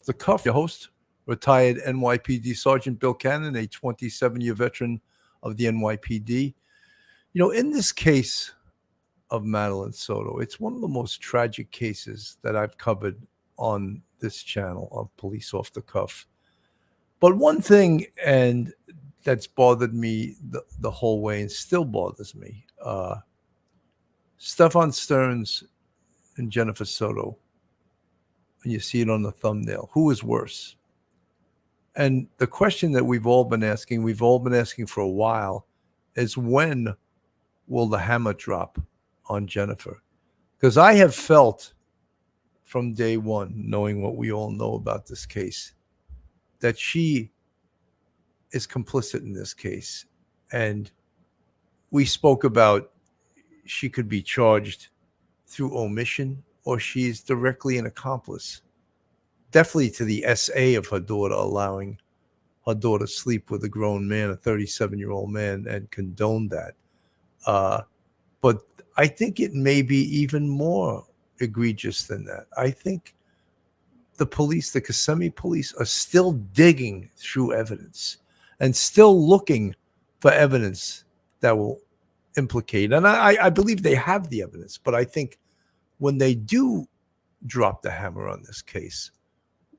the Cuff, your host, retired NYPD Sergeant Bill Cannon, a 27-year veteran of the NYPD. You know, in this case of Madeline Soto, it's one of the most tragic cases that I've covered on this channel of Police Off the Cuff. But one thing, and that's bothered me the whole way and still bothers me, Stephan Sterns and Jennifer Soto, and you see it on the thumbnail, who is worse? And the question that we've all been asking for a while, is when will the hammer drop on Jennifer? Because I have felt from day one, knowing what we all know about this case, that she is complicit in this case. And we spoke about she could be charged through omission, or she's directly an accomplice. Definitely to the SA of her daughter, allowing her daughter to sleep with a grown man, a 37-year-old man, and condone that. But I think it may be even more egregious than that. I think the police, the Kissimmee police, are still digging through evidence and still looking for evidence that will implicate. And I believe they have the evidence, but I think when they do drop the hammer on this case,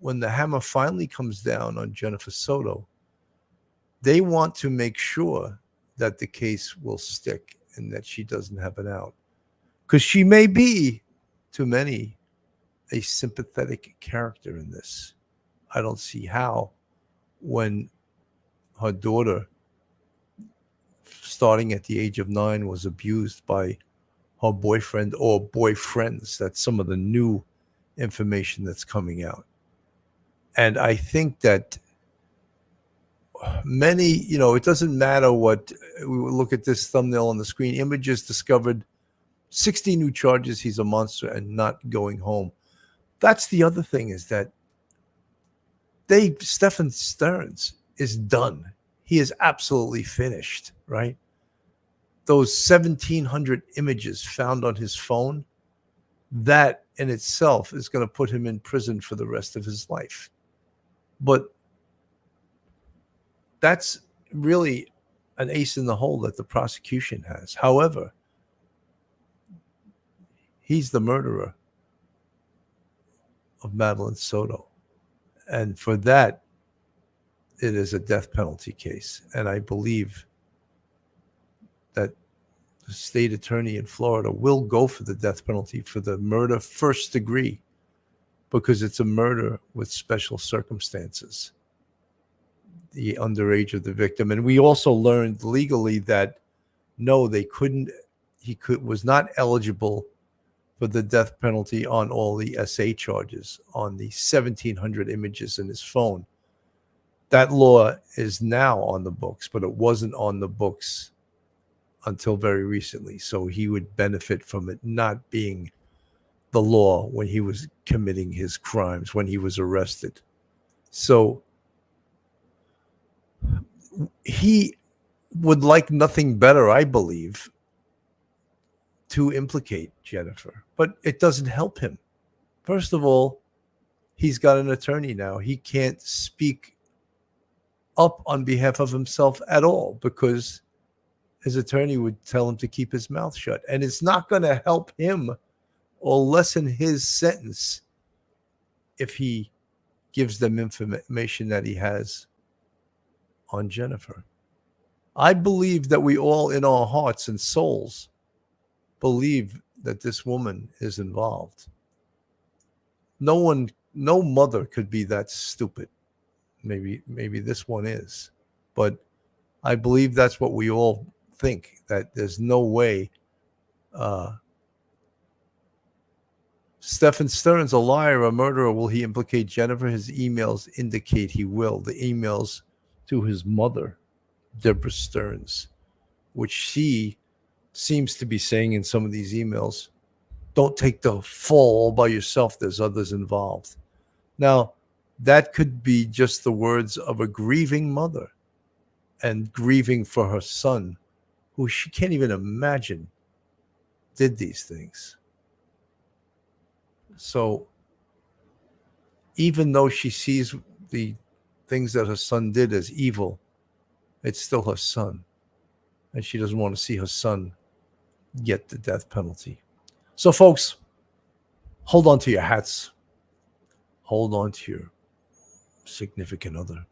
when the hammer finally comes down on Jennifer Soto, they want to make sure that the case will stick and that she doesn't have an out. Because she may be, to many, a sympathetic character in this. I don't see how, when her daughter, starting at the age of 9, was abused by her boyfriend or boyfriends. That's some of the new information that's coming out. And I think that many, it doesn't matter what, we look at this thumbnail on the screen, images discovered 60 new charges, he's a monster and not going home. That's the other thing, is that Stephan Sterns is done. He is absolutely finished, right? Those 1,700 images found on his phone, that in itself is going to put him in prison for the rest of his life. But that's really an ace in the hole that the prosecution has. However, he's the murderer of Madeline Soto. And for that, it is a death penalty case. And I believe that the state attorney in Florida will go for the death penalty for the murder first degree, because it's a murder with special circumstances, the underage of the victim. And we also learned legally that no, was not eligible for the death penalty on all the SA charges, on the 1,700 images in his phone. That law is now on the books, but it wasn't on the books until very recently. So he would benefit from it not being the law when he was committing his crimes, when he was arrested. So he would like nothing better, I believe, to implicate Jennifer, but it doesn't help him. First of all, he's got an attorney now. He can't speak up on behalf of himself at all, because his attorney would tell him to keep his mouth shut. And it's not going to help him or lessen his sentence if he gives them information that he has on Jennifer. I believe that we all, in our hearts and souls, believe that this woman is involved. No mother could be that stupid. Maybe this one is, but I believe that's what we all think, that there's no way Stephan Sterns, a liar, a murderer. Will he implicate Jennifer? His emails indicate he will. The emails to his mother, Deborah Sterns, which she seems to be saying in some of these emails, don't take the fall all by yourself. There's others involved. Now, that could be just the words of a grieving mother, and grieving for her son, who she can't even imagine did these things. So even though she sees the things that her son did as evil, it's still her son. And she doesn't want to see her son get the death penalty. So, folks, hold on to your hats. Hold on to your significant other.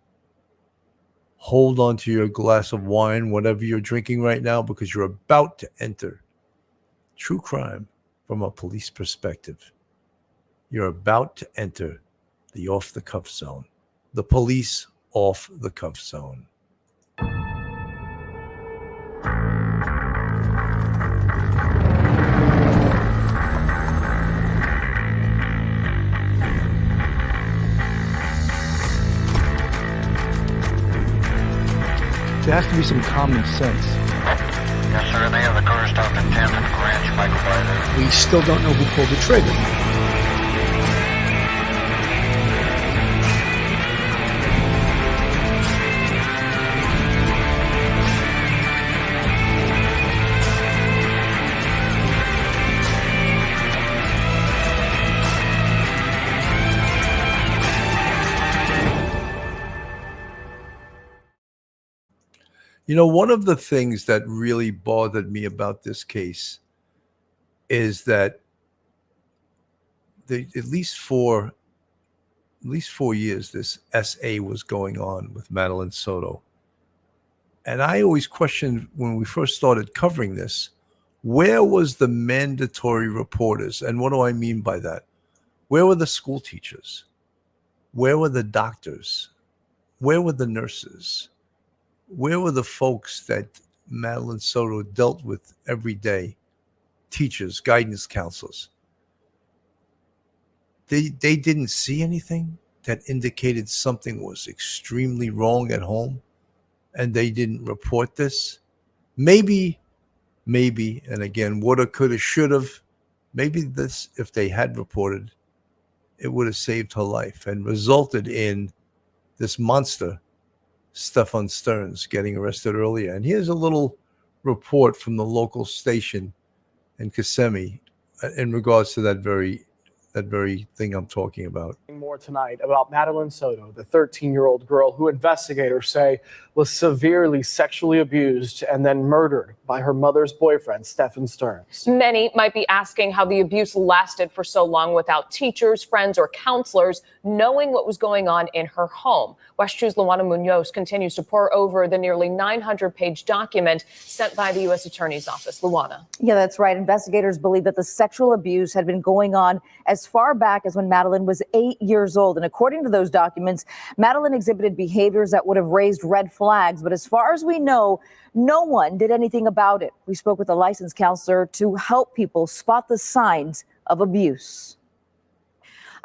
Hold on to your glass of wine, whatever you're drinking right now, because you're about to enter true crime from a police perspective. You're about to enter the off-the-cuff zone, the police off-the-cuff zone. There has to be some common sense. Yes, sir. They have the car stopped in Camden Ranch, Michael. We still don't know who pulled the trigger. You know, one of the things that really bothered me about this case is that at least for 4 years, this SA was going on with Madeline Soto. And I always questioned when we first started covering this, where was the mandatory reporters? And what do I mean by that? Where were the school teachers? Where were the doctors? Where were the nurses? Where were the folks that Madeline Soto dealt with every day? Teachers, guidance counselors. They didn't see anything that indicated something was extremely wrong at home, and they didn't report this. Maybe, and again, woulda, coulda, shoulda, maybe this, if they had reported, it would have saved her life and resulted in this monster, Stephan Sterns, getting arrested earlier. And here's a little report from the local station in Kissimmee in regards to that very thing I'm talking about. More tonight about Madeline Soto, the 13-year-old girl who investigators say was severely sexually abused and then murdered by her mother's boyfriend, Stephan Sterns. Many might be asking how the abuse lasted for so long without teachers, friends, or counselors knowing what was going on in her home. West 2's Luana Munoz continues to pore over the nearly 900-page document sent by the U.S. Attorney's Office. Luana. Yeah, that's right. Investigators believe that the sexual abuse had been going on as far back as when Madeline was 8 years old. And according to those documents, Madeline exhibited behaviors that would have raised red flags. But as far as we know, no one did anything about it. We spoke with a licensed counselor to help people spot the signs of abuse.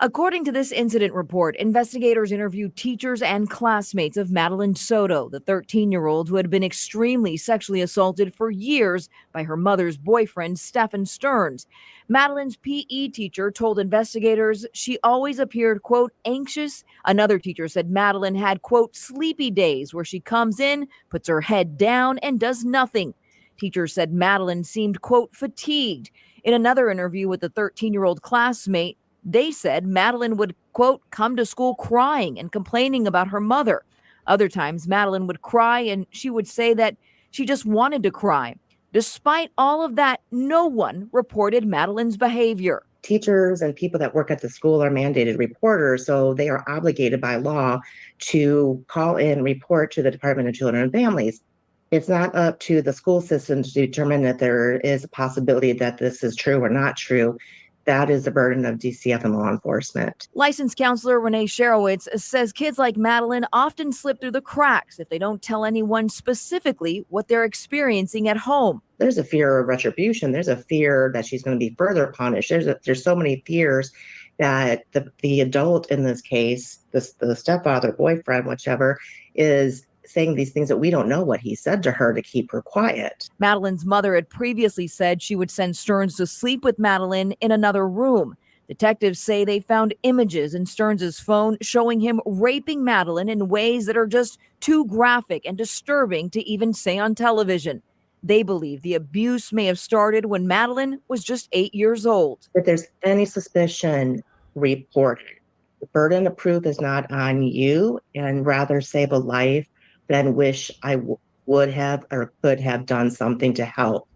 According to this incident report, investigators interviewed teachers and classmates of Madeline Soto, the 13-year-old who had been extremely sexually assaulted for years by her mother's boyfriend, Stephan Sterns. Madeline's PE teacher told investigators she always appeared, quote, anxious. Another teacher said Madeline had, quote, sleepy days where she comes in, puts her head down, and does nothing. Teachers said Madeline seemed, quote, fatigued. In another interview with the 13-year-old classmate, they said Madeline would, quote, come to school crying and complaining about her mother. Other times, Madeline would cry and she would say that she just wanted to cry. Despite all of that, no one reported Madeline's behavior. Teachers and people that work at the school are mandated reporters, so they are obligated by law to call in and report to the Department of Children and Families. It's not up to the school system to determine that there is a possibility that this is true or not true. That is the burden of DCF and law enforcement. Licensed counselor Renee Sherowitz says kids like Madeline often slip through the cracks if they don't tell anyone specifically what they're experiencing at home. There's a fear of retribution. There's a fear that she's going to be further punished. There's so many fears that the adult in this case, the stepfather, boyfriend, whichever, is saying these things that we don't know what he said to her to keep her quiet. Madeline's mother had previously said she would send Sterns to sleep with Madeline in another room. Detectives say they found images in Sterns' phone showing him raping Madeline in ways that are just too graphic and disturbing to even say on television. They believe the abuse may have started when Madeline was just 8 years old. If there's any suspicion, report it. The burden of proof is not on you, and rather save a life than wish I would have or could have done something to help.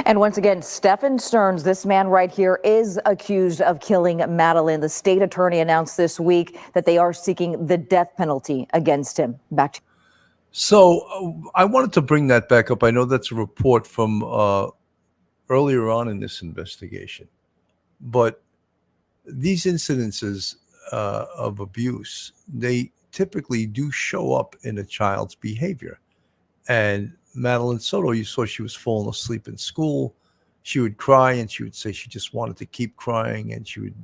And once again, Stephan Sterns, this man right here, is accused of killing Madeline. The state attorney announced this week that they are seeking the death penalty against him. Back to So I wanted to bring that back up. I know that's a report from earlier on in this investigation, but these incidences of abuse, they typically do show up in a child's behavior. And Madeline Soto, you saw she was falling asleep in school. She would cry and she would say she just wanted to keep crying, and she would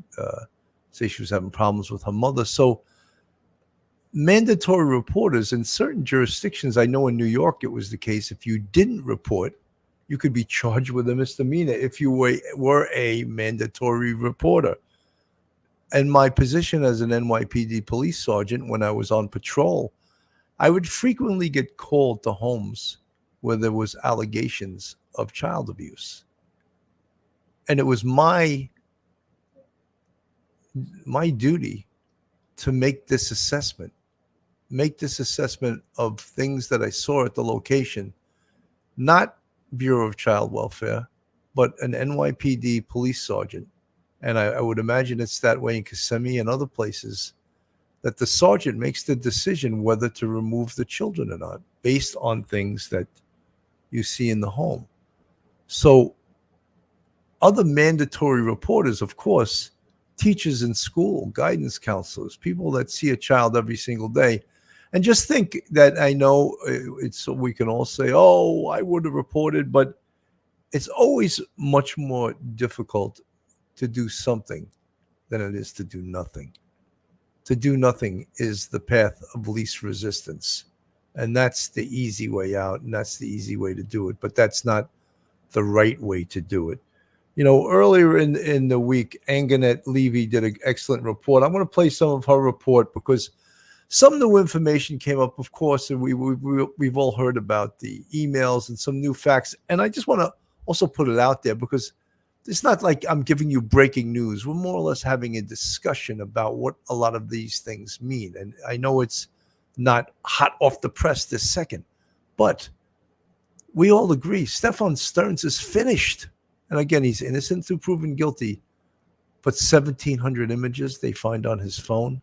say she was having problems with her mother. So mandatory reporters in certain jurisdictions, I know in New York it was the case, if you didn't report, you could be charged with a misdemeanor if you were a mandatory reporter. And my position as an NYPD police sergeant, when I was on patrol, I would frequently get called to homes where there was allegations of child abuse. And it was my duty to make this assessment of things that I saw at the location, not Bureau of Child Welfare, but an NYPD police sergeant. And I would imagine it's that way in Kissimmee and other places, that the sergeant makes the decision whether to remove the children or not, based on things that you see in the home. So other mandatory reporters, of course, teachers in school, guidance counselors, people that see a child every single day. And just think that, I know it's, we can all say, oh, I would have reported, but it's always much more difficult to do something than it is to do nothing. To do nothing is the path of least resistance. And that's the easy way out, and that's the easy way to do it. But that's not the right way to do it. You know, earlier in the week, Anganette Levy did an excellent report. I'm going to play some of her report because some new information came up, of course, and we've all heard about the emails and some new facts. And I just want to also put it out there because it's not like I'm giving you breaking news. We're more or less having a discussion about what a lot of these things mean. And I know it's not hot off the press this second, but we all agree Stephan Sterns is finished. And again, he's innocent through proven guilty, but 1,700 images they find on his phone.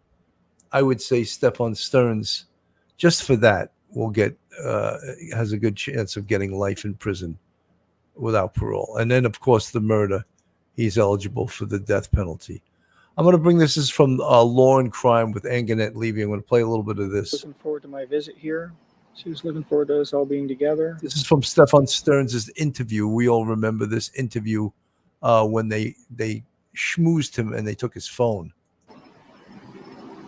I would say Stephan Sterns, just for that, will get has a good chance of getting life in prison without parole. And then, of course, the murder, he's eligible for the death penalty. I'm going to bring this is from Law and Crime with Anganette Levy. I'm going to play a little bit of this. Looking forward to my visit here. She was looking forward to us all being together. This is from Stephan Sterns' interview. We all remember this interview when they schmoozed him and they took his phone.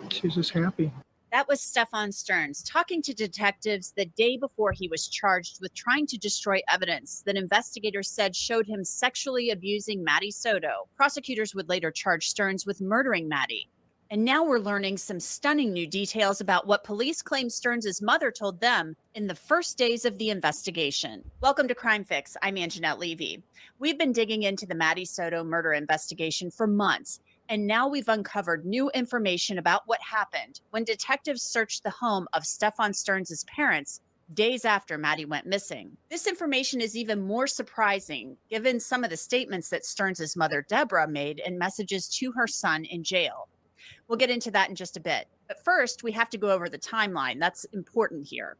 She's just happy. That was Stephan Sterns talking to detectives the day before he was charged with trying to destroy evidence that investigators said showed him sexually abusing Maddie Soto. Prosecutors would later charge Sterns with murdering Maddie. And now we're learning some stunning new details about what police claim Sterns' mother told them in the first days of the investigation. Welcome to Crime Fix. I'm Anganette Levy. We've been digging into the Maddie Soto murder investigation for months. And now we've uncovered new information about what happened when detectives searched the home of Stephan Sterns' parents days after Maddie went missing. This information is even more surprising given some of the statements that Sterns' mother, Deborah, made in messages to her son in jail. We'll get into that in just a bit. But first, we have to go over the timeline. That's important here.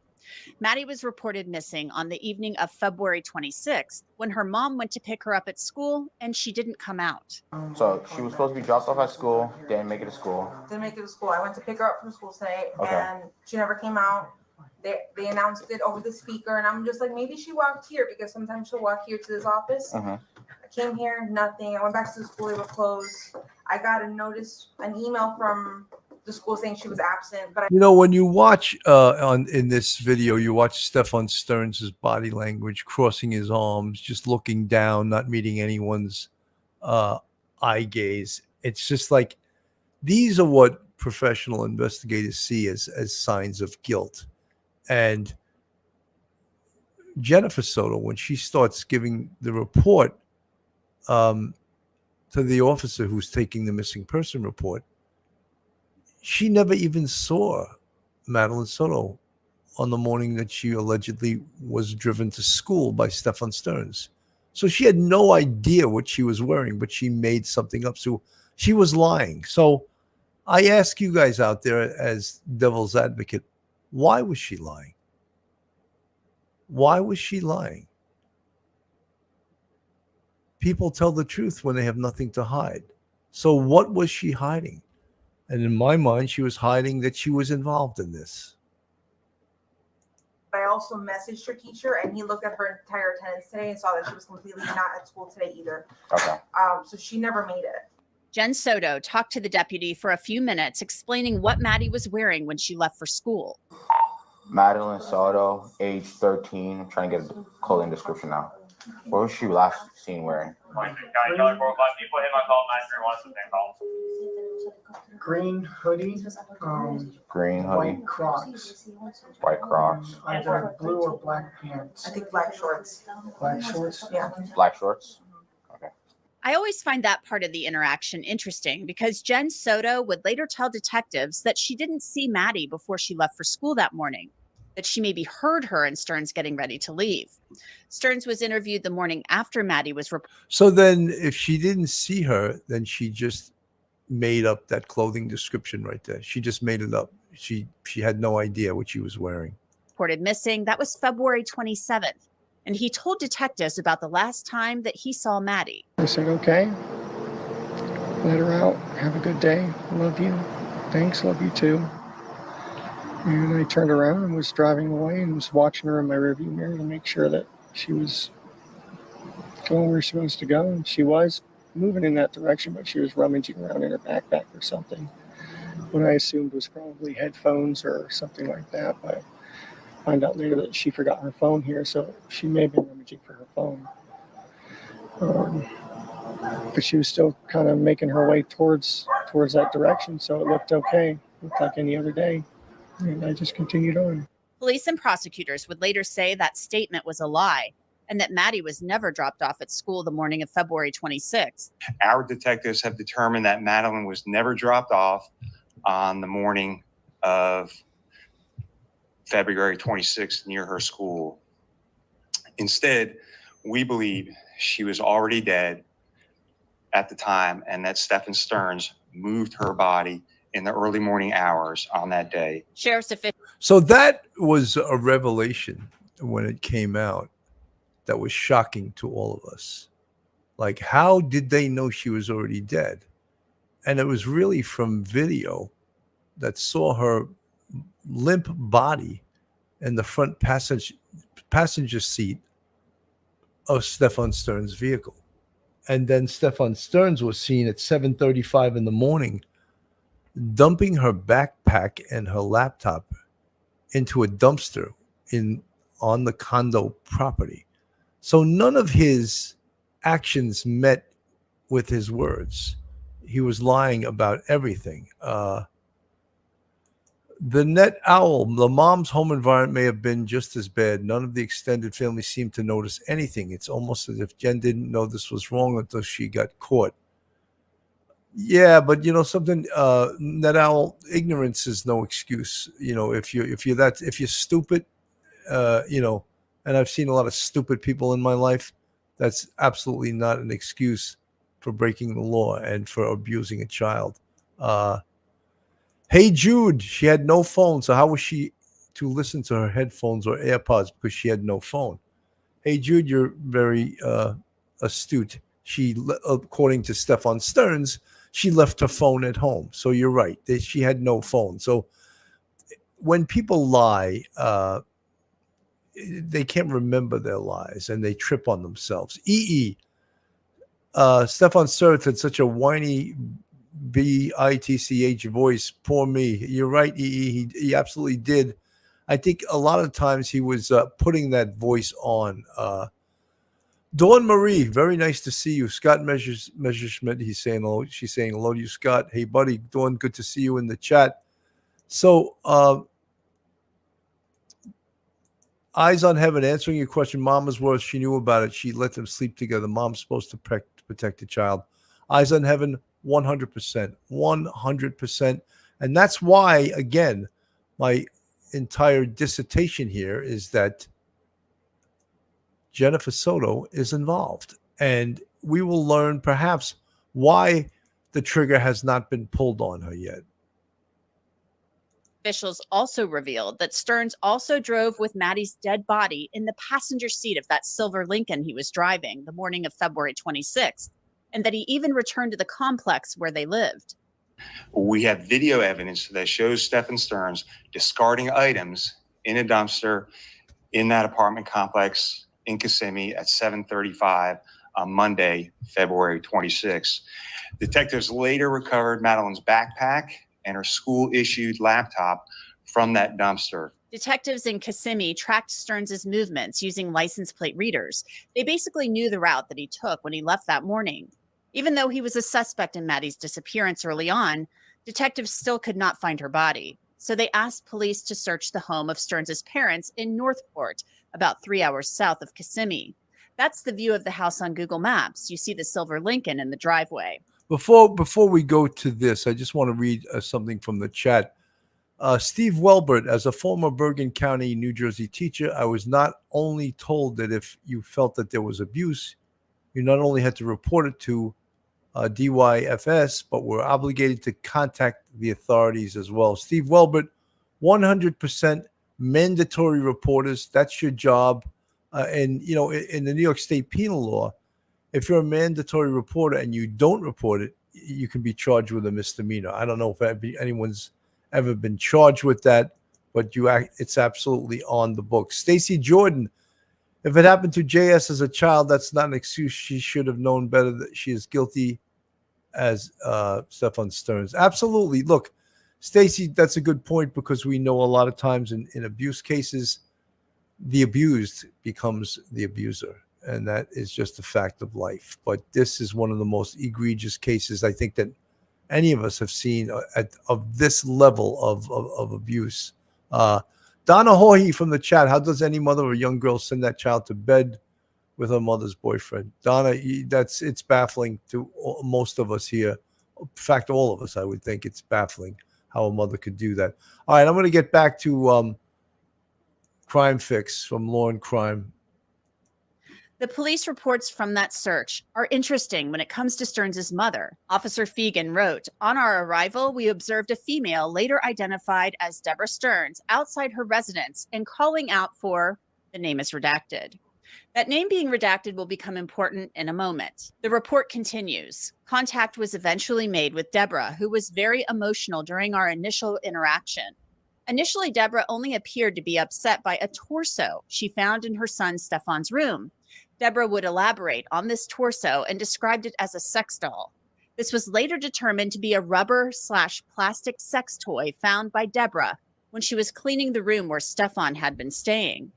Maddie was reported missing on the evening of February 26th when her mom went to pick her up at school and she didn't come out. So she was supposed to be dropped off at school, didn't make it to school. Didn't make it to school. I went to pick her up from school today, Okay. and she never came out. They announced it over the speaker, and I'm just like, maybe she walked here because sometimes she'll walk here to this office. Mhm. I came here, nothing. I went back to the school, they were closed. I got an email from the school saying she was absent, but You know, when you watch in this video, you watch Stephan Sterns' body language, crossing his arms, just looking down, not meeting anyone's eye gaze. It's just like, these are what professional investigators see as signs of guilt. And Jennifer Soto, when she starts giving the report, to the officer who's taking the missing person report, she never even saw Madeline Soto on the morning that she allegedly was driven to school by Stephan Sterns. So she had no idea what she was wearing, but she made something up. So she was lying. So I ask you guys out there as devil's advocate, why was she lying? Why was she lying? People tell the truth when they have nothing to hide. So what was she hiding? And in my mind, she was hiding that she was involved in this. I also messaged her teacher, and he looked at her entire attendance today and saw that she was completely not at school today either. Okay. So she never made it. Jen Soto talked to the deputy for a few minutes, explaining what Maddie was wearing when she left for school. Madeline Soto, age 13. I'm trying to get a clothing description now. What was she last seen wearing? Green hoodie. Green hoodie. White Crocs. White Crocs. Either blue or black pants. I think black shorts. Black shorts. Yeah. Black shorts. I always find that part of the interaction interesting because Jen Soto would later tell detectives that she didn't see Maddie before she left for school that morning, that she maybe heard her and Sterns getting ready to leave. Sterns was interviewed the morning after Maddie was reported. So then if she didn't see her, then she just made up that clothing description right there. She just made it up. She had no idea what she was wearing. Missing. That was February 27th. And he told detectives about the last time that he saw Maddie. I said, okay, let her out. Have a good day. Love you. Thanks. Love you too. And I turned around and was driving away and was watching her in my rearview mirror to make sure that she was going where she was supposed to go. And she was moving in that direction, but she was rummaging around in her backpack or something. What I assumed was probably headphones or something like that. But find out later that she forgot her phone here, so she may have been rummaging for her phone. But she was still kind of making her way towards that direction, so it looked okay. Looked like any other day. And I just continued on. Police and prosecutors would later say that statement was a lie and that Maddie was never dropped off at school the morning of February 26th. Our detectives have determined that Madeline was never dropped off on the morning of February 26th near her school. Instead, we believe she was already dead at the time and that Stephan Sterns moved her body in the early morning hours on that day. Sheriff's official. So that was a revelation when it came out that was shocking to all of us. Like, how did they know she was already dead? And it was really from video that saw her limp body in the front passenger seat of Stephan Sterns' vehicle. And then Stephan Sterns was seen at 7:35 in the morning dumping her backpack and her laptop into a dumpster on the condo property. So none of his actions met with his words. He was lying about everything. The net owl, the mom's home environment may have been just as bad. None of the extended family seemed to notice anything. It's almost as if Jen didn't know this was wrong until she got caught. Yeah, but you know something, net owl, ignorance is no excuse. You know, if you're stupid, you know, and I've seen a lot of stupid people in my life, that's absolutely not an excuse for breaking the law and for abusing a child. Hey Jude, she had no phone, so how was she to listen to her headphones or AirPods because she had no phone? Hey Jude, you're very astute. She, according to Stephan Sterns, she left her phone at home. So you're right. She had no phone. So when people lie, they can't remember their lies and they trip on themselves. Stephan Sterns had such a whiny bitch voice. Poor me. You're right, he absolutely did. I think a lot of times he was putting that voice on. Dawn Marie, very nice to see you. Scott Messerschmidt, he's saying hello. She's saying hello to you, Scott. Hey, buddy, Dawn, good to see you in the chat. So, Eyes on Heaven, answering your question. Mama's words, she knew about it. She let them sleep together. Mom's supposed to protect the child. Eyes on Heaven, 100%. 100%. And that's why, again, my entire dissertation here is that Jennifer Soto is involved. And we will learn perhaps why the trigger has not been pulled on her yet. Officials also revealed that Sterns also drove with Maddie's dead body in the passenger seat of that silver Lincoln he was driving the morning of February 26th, and that he even returned to the complex where they lived. We have video evidence that shows Stephan Sterns discarding items in a dumpster in that apartment complex in Kissimmee at 7:35 on Monday, February 26th. Detectives later recovered Madeline's backpack and her school-issued laptop from that dumpster. Detectives in Kissimmee tracked Sterns' movements using license plate readers. They basically knew the route that he took when he left that morning. Even though he was a suspect in Maddie's disappearance early on, detectives still could not find her body. So they asked police to search the home of Sterns' parents in Northport, about 3 hours south of Kissimmee. That's the view of the house on Google Maps. You see the silver Lincoln in the driveway. Before we go to this, I just want to read something from the chat. Steve Welbert, as a former Bergen County, New Jersey teacher, I was not only told that if you felt that there was abuse, you not only had to report it to DYFS, but were obligated to contact the authorities as well. Steve Welbert, 100% mandatory reporters. That's your job. And, you know, in the New York State penal law, if you're a mandatory reporter and you don't report it, you can be charged with a misdemeanor. I don't know if anyone's ever been charged with that, but it's absolutely on the books. Stacey Jordan, if it happened to JS as a child, that's not an excuse. She should have known better that she is guilty as Stephan Sterns. Absolutely. Look, Stacey, that's a good point, because we know a lot of times in abuse cases, the abused becomes the abuser. And that is just a fact of life. But this is one of the most egregious cases I think that any of us have seen of this level of abuse. Donna Hoy from the chat, how does any mother of a young girl send that child to bed with her mother's boyfriend? Donna, it's baffling to most of us here. In fact, all of us, I would think it's baffling how a mother could do that. All right, I'm going to get back to Crime Fix from Law and Crime. The police reports from that search are interesting when it comes to Sterns' mother. Officer Fegan wrote, "On our arrival, we observed a female later identified as Deborah Sterns outside her residence and calling out for," the name is redacted. That name being redacted will become important in a moment. The report continues. Contact was eventually made with Deborah, who was very emotional during our initial interaction. Initially, Deborah only appeared to be upset by a torso she found in her son Stephan's room. Deborah would elaborate on this torso and described it as a sex doll. This was later determined to be a rubber/plastic sex toy found by Deborah when she was cleaning the room where Stephan had been staying.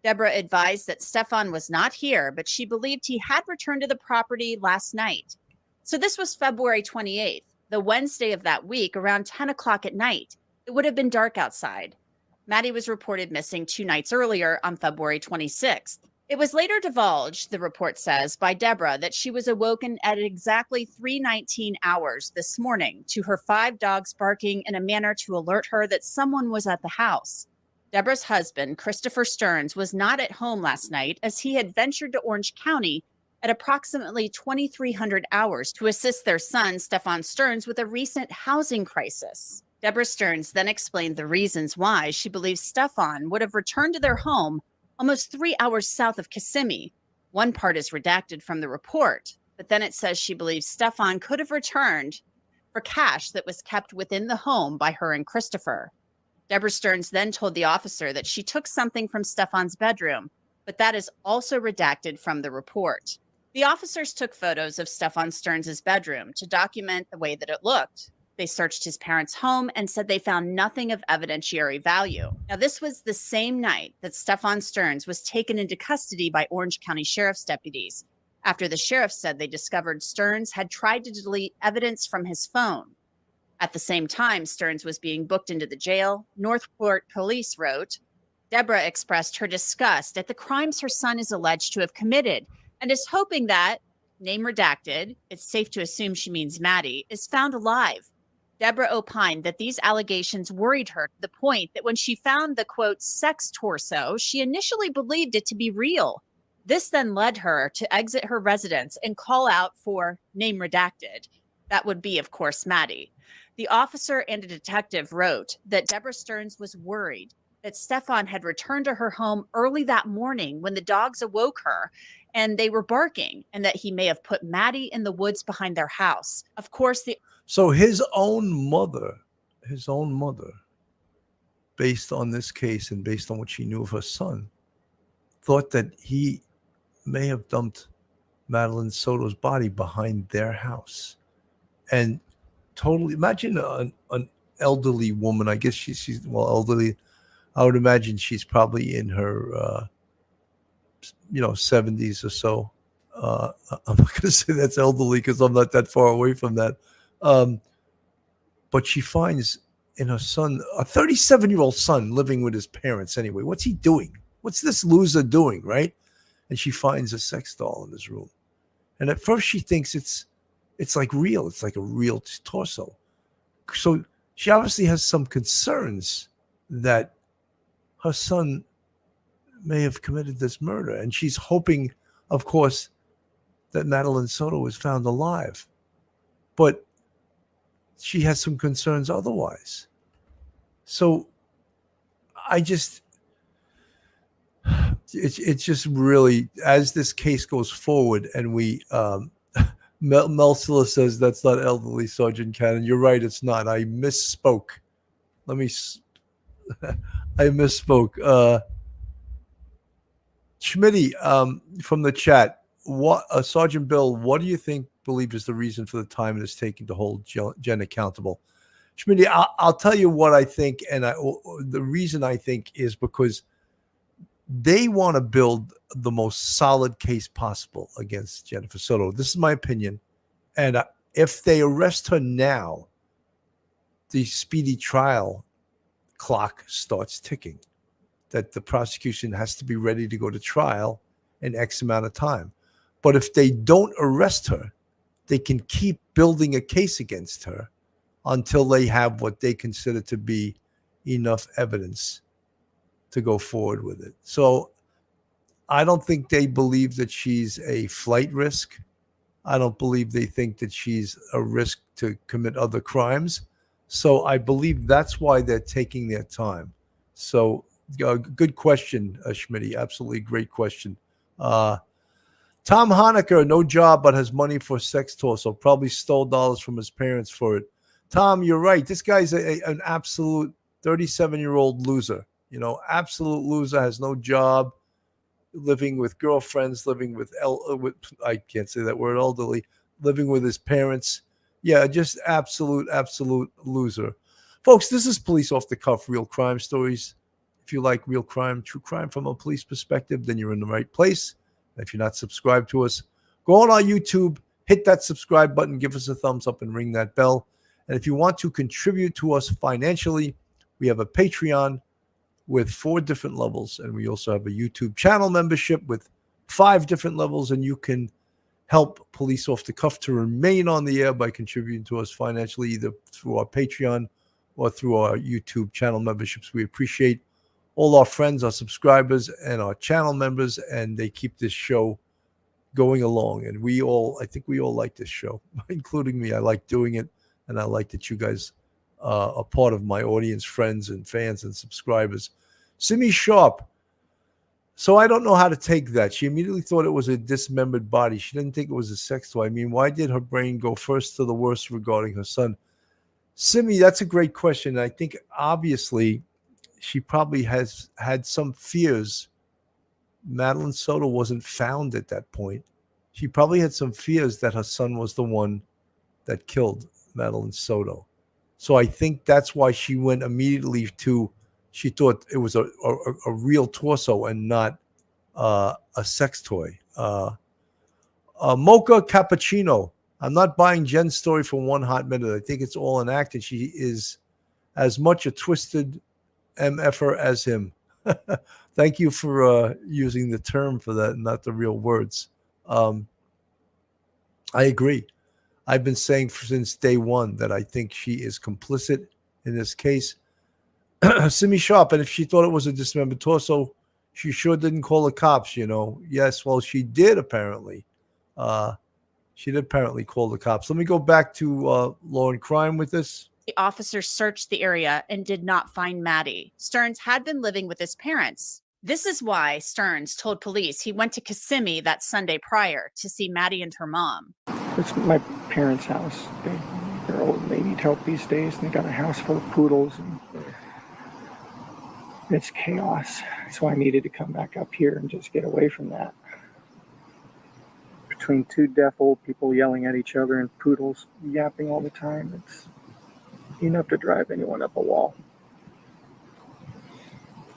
Deborah advised that Stephan was not here, but she believed he had returned to the property last night. So this was February 28th, the Wednesday of that week, around 10 o'clock at night. It would have been dark outside. Maddie was reported missing 2 nights earlier on February 26th. It was later divulged, the report says, by Deborah that she was awoken at exactly 3:19 hours this morning to her 5 dogs barking in a manner to alert her that someone was at the house. Deborah's husband, Christopher Sterns, was not at home last night as he had ventured to Orange County at approximately 2300 hours to assist their son, Stephan Sterns, with a recent housing crisis. Deborah Sterns then explained the reasons why she believes Stephan would have returned to their home almost 3 hours south of Kissimmee. One part is redacted from the report, but then it says she believes Stephan could have returned for cash that was kept within the home by her and Christopher. Deborah Sterns then told the officer that she took something from Stephan's bedroom, but that is also redacted from the report. The officers took photos of Stephan Sterns' bedroom to document the way that it looked. They searched his parents' home and said they found nothing of evidentiary value. Now, this was the same night that Stephan Sterns was taken into custody by Orange County Sheriff's deputies, after the sheriff said they discovered Sterns had tried to delete evidence from his phone. At the same time Sterns was being booked into the jail, Northport police wrote, Deborah expressed her disgust at the crimes her son is alleged to have committed and is hoping that name redacted, it's safe to assume she means Maddie, is found alive. Deborah opined that these allegations worried her to the point that when she found the quote sex torso, she initially believed it to be real. This then led her to exit her residence and call out for name redacted. That would be, of course, Maddie. The officer and a detective wrote that Deborah Sterns was worried that Stephan had returned to her home early that morning when the dogs awoke her and they were barking, and that he may have put Maddie in the woods behind their house. Of course, So his own mother, based on this case and based on what she knew of her son, thought that he may have dumped Madeline Soto's body behind their house. And totally imagine an elderly woman. I guess she's elderly. I would imagine she's probably in her 70s or so. I'm not going to say that's elderly because I'm not that far away from that. But she finds in her son, a 37-year-old son living with his parents anyway. What's he doing? What's this loser doing, right? And she finds a sex doll in his room. And at first she thinks it's like real. It's like a real torso. So she obviously has some concerns that her son may have committed this murder. And she's hoping, of course, that Madeline Soto was found alive. But she has some concerns otherwise. So it's just really, as this case goes forward and we, Melsila says that's not elderly Sergeant Cannon. You're right, it's not. I misspoke. I misspoke. Schmitty, from the chat, Sergeant Bill, what do you believe is the reason for the time it is taking to hold Jen accountable? Schmitty, I'll tell you what I think, and the reason I think is because they want to build the most solid case possible against Jennifer Soto. This is my opinion. And if they arrest her now, the speedy trial clock starts ticking, that the prosecution has to be ready to go to trial in X amount of time. But if they don't arrest her, they can keep building a case against her until they have what they consider to be enough evidence to go forward with it. So I don't think they believe that she's a flight risk. I don't believe they think that she's a risk to commit other crimes. So I believe that's why they're taking their time. So good question, Schmitty. Absolutely great question. Tom Honecker, no job, but has money for sex torso. Probably stole dollars from his parents for it. Tom, you're right. This guy's an absolute 37-year-old loser. Absolute loser, has no job, living with girlfriends, living with I can't say that word, elderly, living with his parents. Yeah, just absolute loser. Folks, this is Police Off the Cuff, real crime stories. If you like real crime, true crime from a police perspective, then you're in the right place. If you're not subscribed to us, go on our YouTube, hit that subscribe button, give us a thumbs up, and ring that bell. And if you want to contribute to us financially, we have a Patreon with 4 different levels, and we also have a YouTube channel membership with 5 different levels, and you can help Police Off the Cuff to remain on the air by contributing to us financially, either through our Patreon or through our YouTube channel memberships. We appreciate all our friends, our subscribers, and our channel members, and they keep this show going along. And I think we all like this show, including me. I like doing it, and I like that you guys are part of my audience, friends and fans and subscribers. Simi Sharp. So I don't know how to take that. She immediately thought it was a dismembered body. She didn't think it was a sex toy. I mean, why did her brain go first to the worst regarding her son? Simi, that's a great question. I think obviously she probably has had some fears. Madeline Soto wasn't found at that point. She probably had some fears that her son was the one that killed Madeline Soto. So I think that's why she went immediately she thought it was a real torso and not a sex toy. Mocha Cappuccino. I'm not buying Jen's story for one hot minute. I think it's all an act, and she is as much a twisted MFer as him. Thank you for using the term for that, not the real words. I agree. I've been saying since day one that I think she is complicit in this case. Simi Sharp, and if she thought it was a dismembered torso, she sure didn't call the cops, you know. Yes, well, she did apparently. She did apparently call the cops. Let me go back to law and crime with this. The officers searched the area and did not find Maddie. Sterns had been living with his parents. This is why Sterns told police he went to Kissimmee that Sunday prior to see Maddie and her mom. It's my parents' house. They're old. They need help these days. And they got a house full of poodles. And it's chaos. So I needed to come back up here and just get away from that. Between two deaf old people yelling at each other and poodles yapping all the time, it's enough to drive anyone up a wall.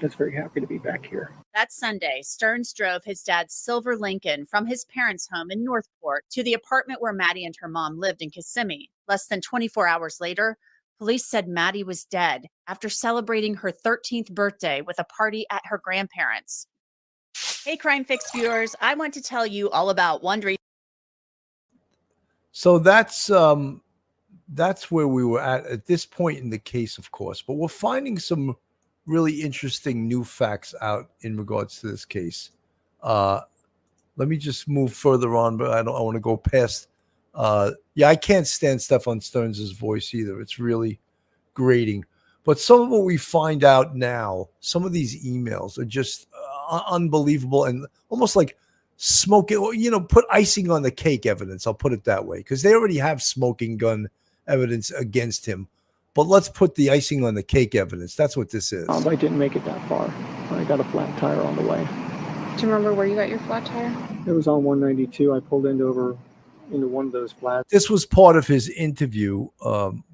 Just very happy to be back here. That Sunday, Sterns drove his dad's silver Lincoln from his parents' home in Northport to the apartment where Maddie and her mom lived in Kissimmee. Less than 24 hours later, police said Maddie was dead after celebrating her 13th birthday with a party at her grandparents'. Hey, Crime Fix viewers, I want to tell you all about Wondery. So that's where we were at this point in the case, of course. But we're finding some really interesting new facts out in regards to this case. Let me just move further on, but I want to go past. I can't stand Stephan Sterns' voice either. It's really grating. But some of what we find out now, some of these emails are just unbelievable and almost like smoking, put icing on the cake evidence. I'll put it that way, because they already have smoking gun evidence against him. But let's put the icing on the cake evidence. That's what this is. I didn't make it that far. I got a flat tire on the way. Do you remember where you got your flat tire? It was on 192. I pulled into one of those flats. This was part of his interview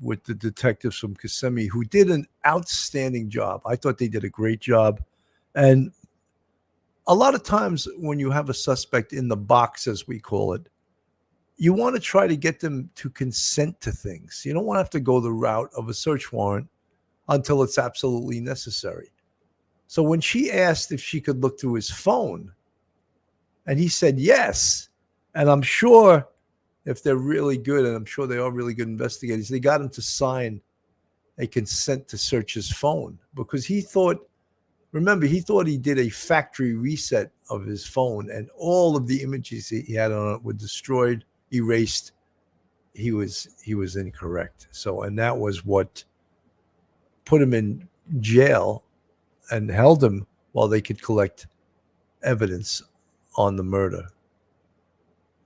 with the detectives from Kissimmee, who did an outstanding job. I thought they did a great job. And a lot of times when you have a suspect in the box, as we call it, you want to try to get them to consent to things. You don't want to have to go the route of a search warrant until it's absolutely necessary. So when she asked if she could look through his phone, and he said yes, and I'm sure if they're really good, and I'm sure they are really good investigators, they got him to sign a consent to search his phone, because he thought he did a factory reset of his phone, and all of the images he had on it were destroyed, erased. He was incorrect. So, and that was what put him in jail and held him while they could collect evidence on the murder.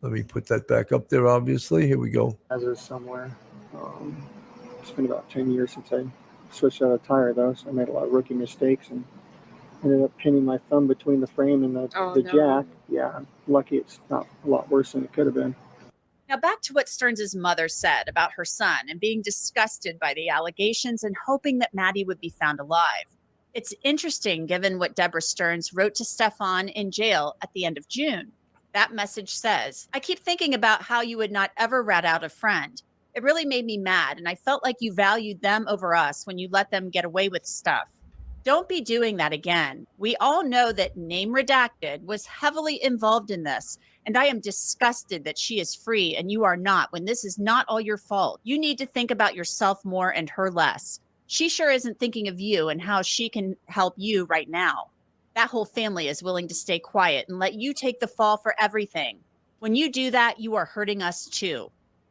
Let me put that back up there, obviously. Here we go. Hazard somewhere. It's been about 10 years since I switched out a tire, though, so I made a lot of rookie mistakes and ended up pinning my thumb between the frame and the jack. Yeah, I'm lucky it's not a lot worse than it could have been. Now back to what Sterns' mother said about her son and being disgusted by the allegations and hoping that Maddie would be found alive. It's interesting given what Deborah Sterns wrote to Stephan in jail at the end of June. That message says, "I keep thinking about how you would not ever rat out a friend. It really made me mad, and I felt like you valued them over us when you let them get away with stuff. Don't be doing that again. We all know that Name Redacted was heavily involved in this, and I am disgusted that she is free and you are not, when this is not all your fault. You need to think about yourself more and her less. She sure isn't thinking of you and how she can help you right now. That whole family is willing to stay quiet and let you take the fall for everything. When you do that, you are hurting us too.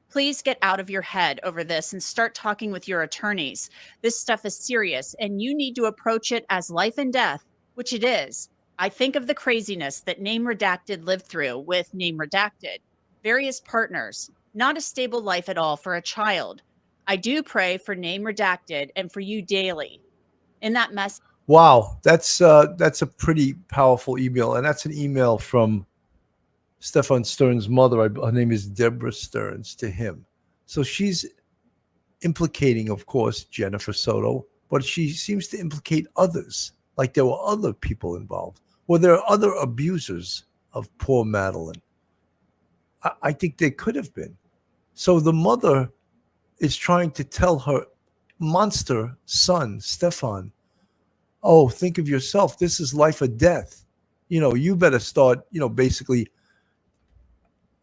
Please get out of your head over this and start talking with your attorneys. This stuff is serious and you need to approach it as life and death, which it is. I think of the craziness that Name Redacted lived through with Name Redacted. Various partners, not a stable life at all for a child. I do pray for Name Redacted and for you daily." In that message. Wow, that's a pretty powerful email, and that's an email from Stephan Sterns' mother. Her name is Deborah Sterns, to him. So she's implicating, of course, Jennifer Soto, but she seems to implicate others, like there were other people involved. Well, there are other abusers of poor Madeline. I think there could have been. So the mother is trying to tell her monster son, Stephan, oh, think of yourself. This is life or death. You better start, basically,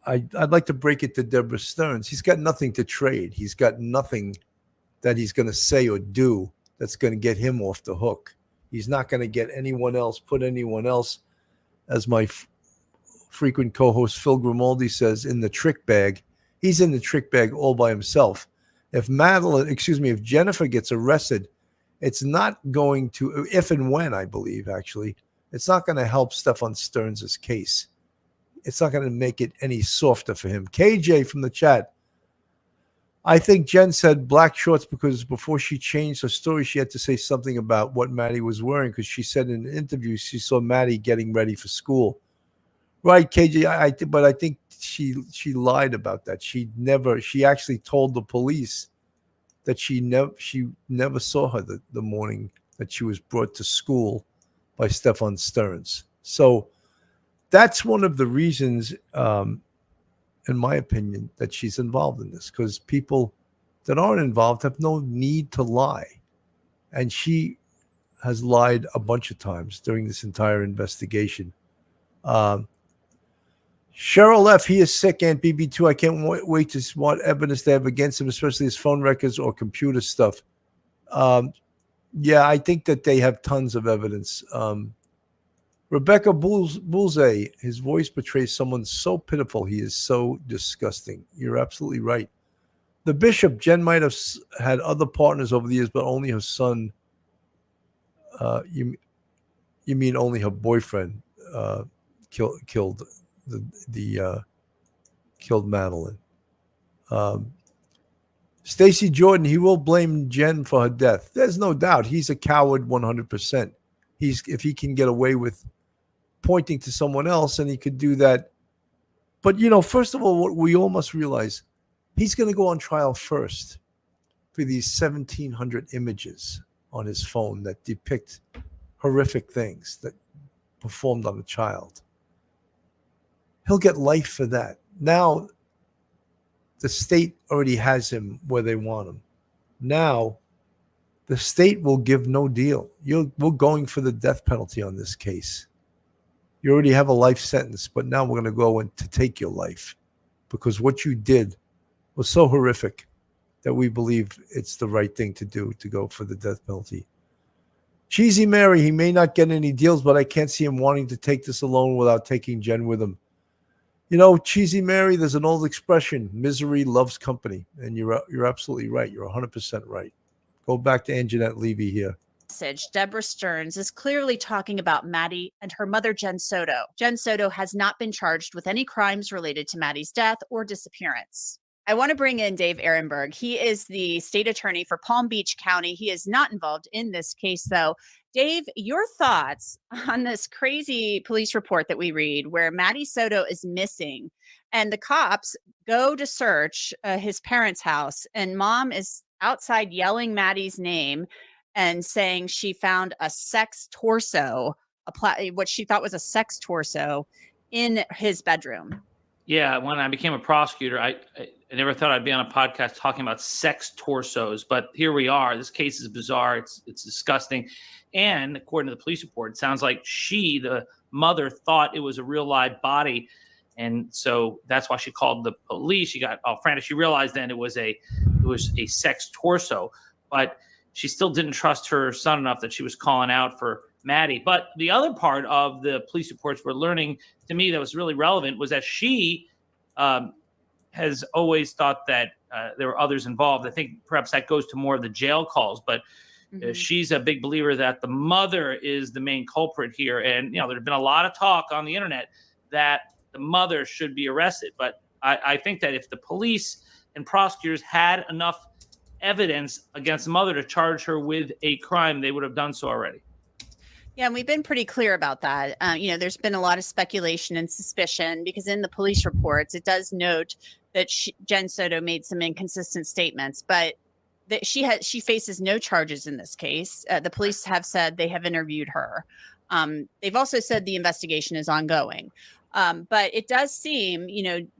I'd like to break it to Deborah Stearns. He's got nothing to trade. He's got nothing that he's going to say or do that's going to get him off the hook. He's not going to get anyone else, put anyone else, as my frequent co-host Phil Grimaldi says, in the trick bag. He's in the trick bag all by himself. If Jennifer gets arrested, it's not going to, if and when, I believe, actually, it's not going to help Stephan Sterns' case. It's not going to make it any softer for him. KJ from the chat. I think Jen said black shorts because before she changed her story, she had to say something about what Maddie was wearing, because she said in an interview she saw Maddie getting ready for school. Right, KJ, but I think she lied about that. She actually told the police that she never saw her the morning that she was brought to school by Stephan Sterns. So that's one of the reasons, in my opinion, that she's involved in this, because people that aren't involved have no need to lie. And she has lied a bunch of times during this entire investigation. Cheryl F., he is sick, and BB2. I can't wait to see what evidence they have against him, especially his phone records or computer stuff. Yeah, I think that they have tons of evidence. Rebecca Bullseye, his voice betrays someone so pitiful. He is so disgusting. You're absolutely right. The bishop, Jen might have had other partners over the years, but only her son. You mean only her boyfriend killed killed Madeline. Stacy Jordan, he will blame Jen for her death. There's no doubt. He's a coward 100%. If he can get away with pointing to someone else, and he could do that. But, first of all, what we all must realize, he's going to go on trial first for these 1,700 images on his phone that depict horrific things that performed on a child. He'll get life for that. Now, the state already has him where they want him. Now, the state will give no deal. We're going for the death penalty on this case. You already have a life sentence, but now we're going to go in to take your life, because what you did was so horrific that we believe it's the right thing to do, to go for the death penalty. Cheesy Mary, he may not get any deals, but I can't see him wanting to take this alone without taking Jen with him. Cheesy Mary, there's an old expression, misery loves company. And you're absolutely right. You're 100% right. Go back to Anjanette Levy here. Deborah Stearns is clearly talking about Maddie and her mother, Jen Soto. Jen Soto has not been charged with any crimes related to Maddie's death or disappearance. I want to bring in Dave Ehrenberg. He is the state attorney for Palm Beach County. He is not involved in this case, though. Dave, your thoughts on this crazy police report that we read where Maddie Soto is missing and the cops go to search his parents' house, and mom is outside yelling Maddie's name and saying she found a sex torso, what she thought was a sex torso in his bedroom. Yeah, when I became a prosecutor, I never thought I'd be on a podcast talking about sex torsos, but here we are. This case is bizarre. It's disgusting. And according to the police report, it sounds like the mother, thought it was a real live body. And so that's why she called the police. She got all frantic. She realized then it was a sex torso, but she still didn't trust her son enough that she was calling out for Maddie. But the other part of the police reports we're learning, to me, that was really relevant was that she has always thought that there were others involved. I think perhaps that goes to more of the jail calls, but she's a big believer that the mother is the main culprit here. And, there's been a lot of talk on the internet that the mother should be arrested. But I think that if the police and prosecutors had enough evidence against the mother to charge her with a crime, they would have done so already. Yeah, and we've been pretty clear about that. There's been a lot of speculation and suspicion because in the police reports, it does note that Jen Soto made some inconsistent statements, but that she faces no charges in this case. The police have said they have interviewed her. They've also said the investigation is ongoing. But it does seem,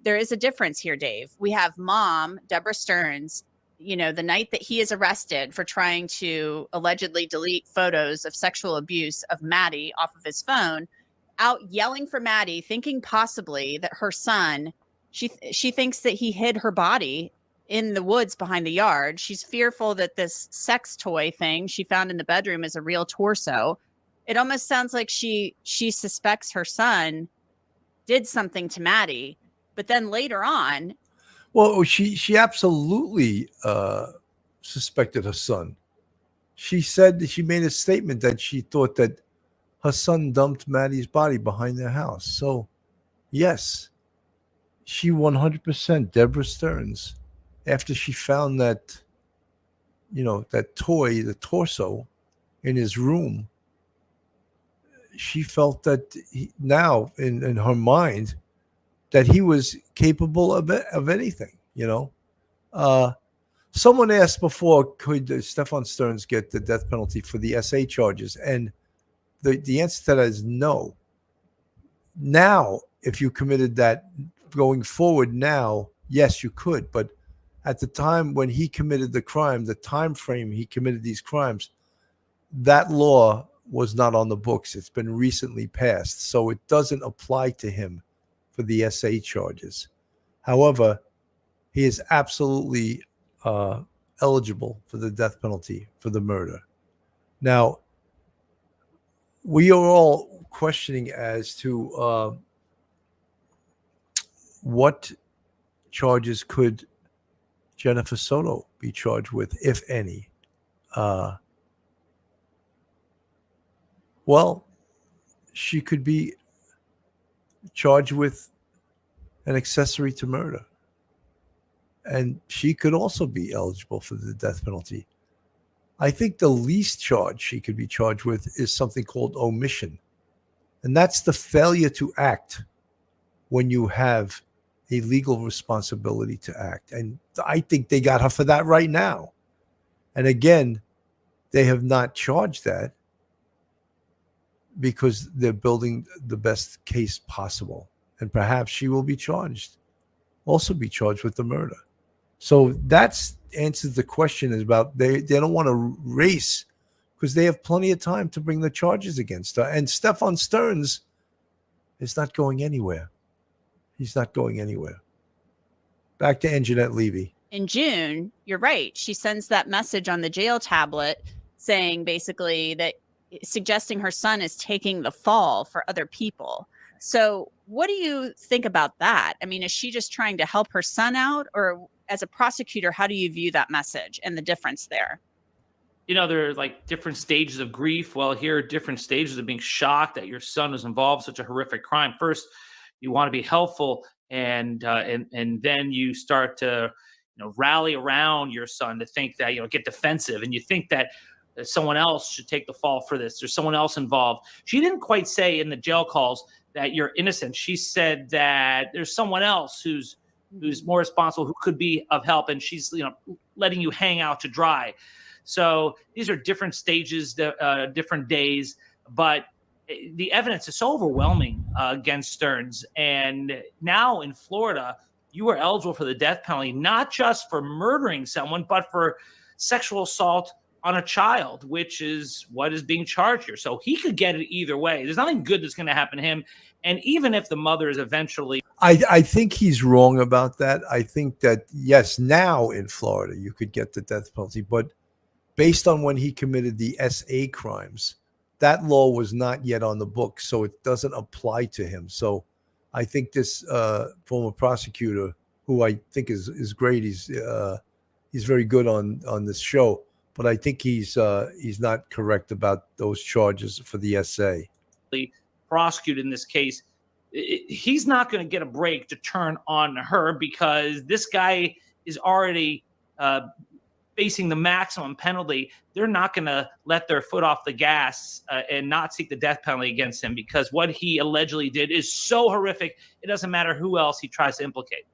there is a difference here, Dave. We have mom, Deborah Stearns, the night that he is arrested for trying to allegedly delete photos of sexual abuse of Maddie off of his phone, out yelling for Maddie, thinking possibly that her son She thinks that he hid her body in the woods behind the yard. She's fearful that this sex toy thing she found in the bedroom is a real torso. It almost sounds like she suspects her son did something to Maddie, but then later on, Well, she absolutely suspected her son. She said that she made a statement that she thought that her son dumped Maddie's body behind their house. So, yes, she 100%, Deborah Stearns, after she found that, that toy, the torso, in his room, she felt that now in her mind that he was capable of anything, Someone asked before, could Stephan Sterns get the death penalty for the SA charges? And the answer to that is no. Now, if you committed that going forward now, yes, you could. But at the time when he committed the crime, the time frame he committed these crimes, that law was not on the books. It's been recently passed. So it doesn't apply to him for the SA charges. However, he is absolutely eligible for the death penalty for the murder. Now, we are all questioning as to what charges could Jennifer Soto be charged with, if any. Well, she could be charged with an accessory to murder. And she could also be eligible for the death penalty. I think the least charge she could be charged with is something called omission. And that's the failure to act when you have a legal responsibility to act. And I think they got her for that right now. And again, they have not charged that because they're building the best case possible. And perhaps she will be charged, also be charged with the murder. So that's answers the question is about they don't want to race because they have plenty of time to bring the charges against her. And Stephan Sterns is not going anywhere. He's not going anywhere. Back to Anjanette Levy. in June, you're right. She sends that message on the jail tablet saying basically that suggesting her son is taking the fall for other people. So what do you think about that? I mean, is she just trying to help her son out? Or as a prosecutor, how do you view that message and the difference there? You know, there are like different stages of grief. Well, here are different stages of being shocked that your son was involved in such a horrific crime. First, you want to be helpful, and then you start to, rally around your son to think that, get defensive, and you think that someone else should take the fall for this. There's someone else involved. She didn't quite say in the jail calls that you're innocent. She said that there's someone else who's more responsible, who could be of help, and she's letting you hang out to dry. So these are different stages, different days, but the evidence is so overwhelming against Sterns. And now in Florida, you are eligible for the death penalty, not just for murdering someone, but for sexual assault on a child, which is what is being charged here. So he could get it either way. There's nothing good that's going to happen to him. And even if the mother is eventually... I think he's wrong about that. I think that, yes, now in Florida, you could get the death penalty, but based on when he committed the SA crimes, that law was not yet on the books, so it doesn't apply to him. So I think this former prosecutor, who I think is great, he's very good on this show, but I think he's not correct about those charges for the SA. Prosecuted in this case, he's not going to get a break to turn on her because this guy is already facing the maximum penalty. They're not going to let their foot off the gas and not seek the death penalty against him, because what he allegedly did is so horrific. It doesn't matter who else he tries to implicate.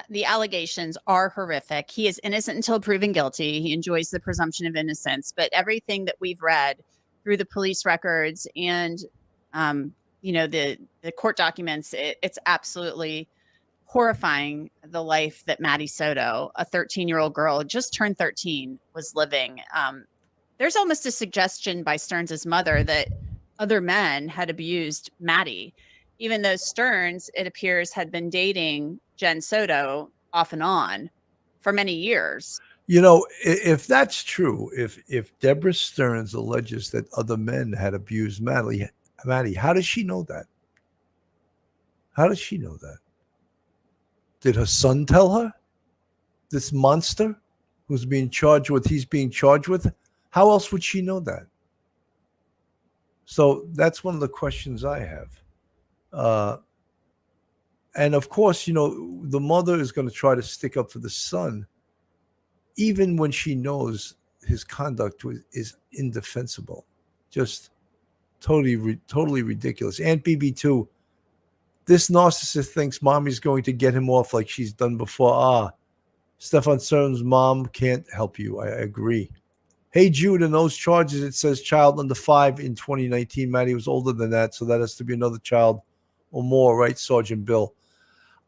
The allegations are horrific. He is innocent until proven guilty. He enjoys the presumption of innocence. But everything that we've read through the police records and, the court documents, it's absolutely horrifying, the life that Maddie Soto, a 13-year-old girl, just turned 13, was living. There's almost a suggestion by Sterns' mother that other men had abused Maddie. even though Sterns, it appears, had been dating Jen Soto off and on for many years. You know, if that's true, if Deborah Sterns alleges that other men had abused Maddie, how does she know that? How does she know that? Did her son tell her? This monster who's being charged with, he's being charged with? How else would she know that? So that's one of the questions I have. And of course, you know, the mother is going to try to stick up for the son, even when she knows his conduct is indefensible. Just totally ridiculous. Aunt BB2, this narcissist thinks mommy's going to get him off like she's done before. Stephan Sterns' mom can't help you. I agree. Hey, Jude, in those charges, it says child under 5 in 2019. Maddie was older than that, so that has to be another child or more, right, Sergeant Bill?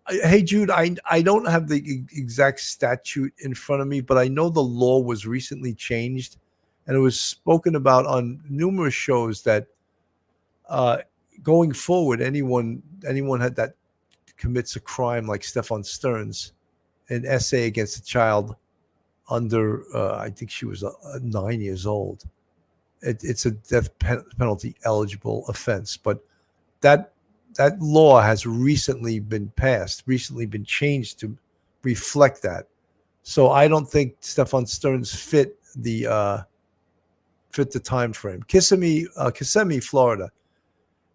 Hey, Jude, I don't have the exact statute in front of me, but I know the law was recently changed, and it was spoken about on numerous shows that going forward, anyone that commits a crime like Stephan Sterns, an essay against a child under, I think she was 9 years old, it's a death penalty eligible offense. But that law has recently been passed, recently been changed to reflect that. So I don't think Stephan Sterns fit the time frame. Kissimmee, Florida.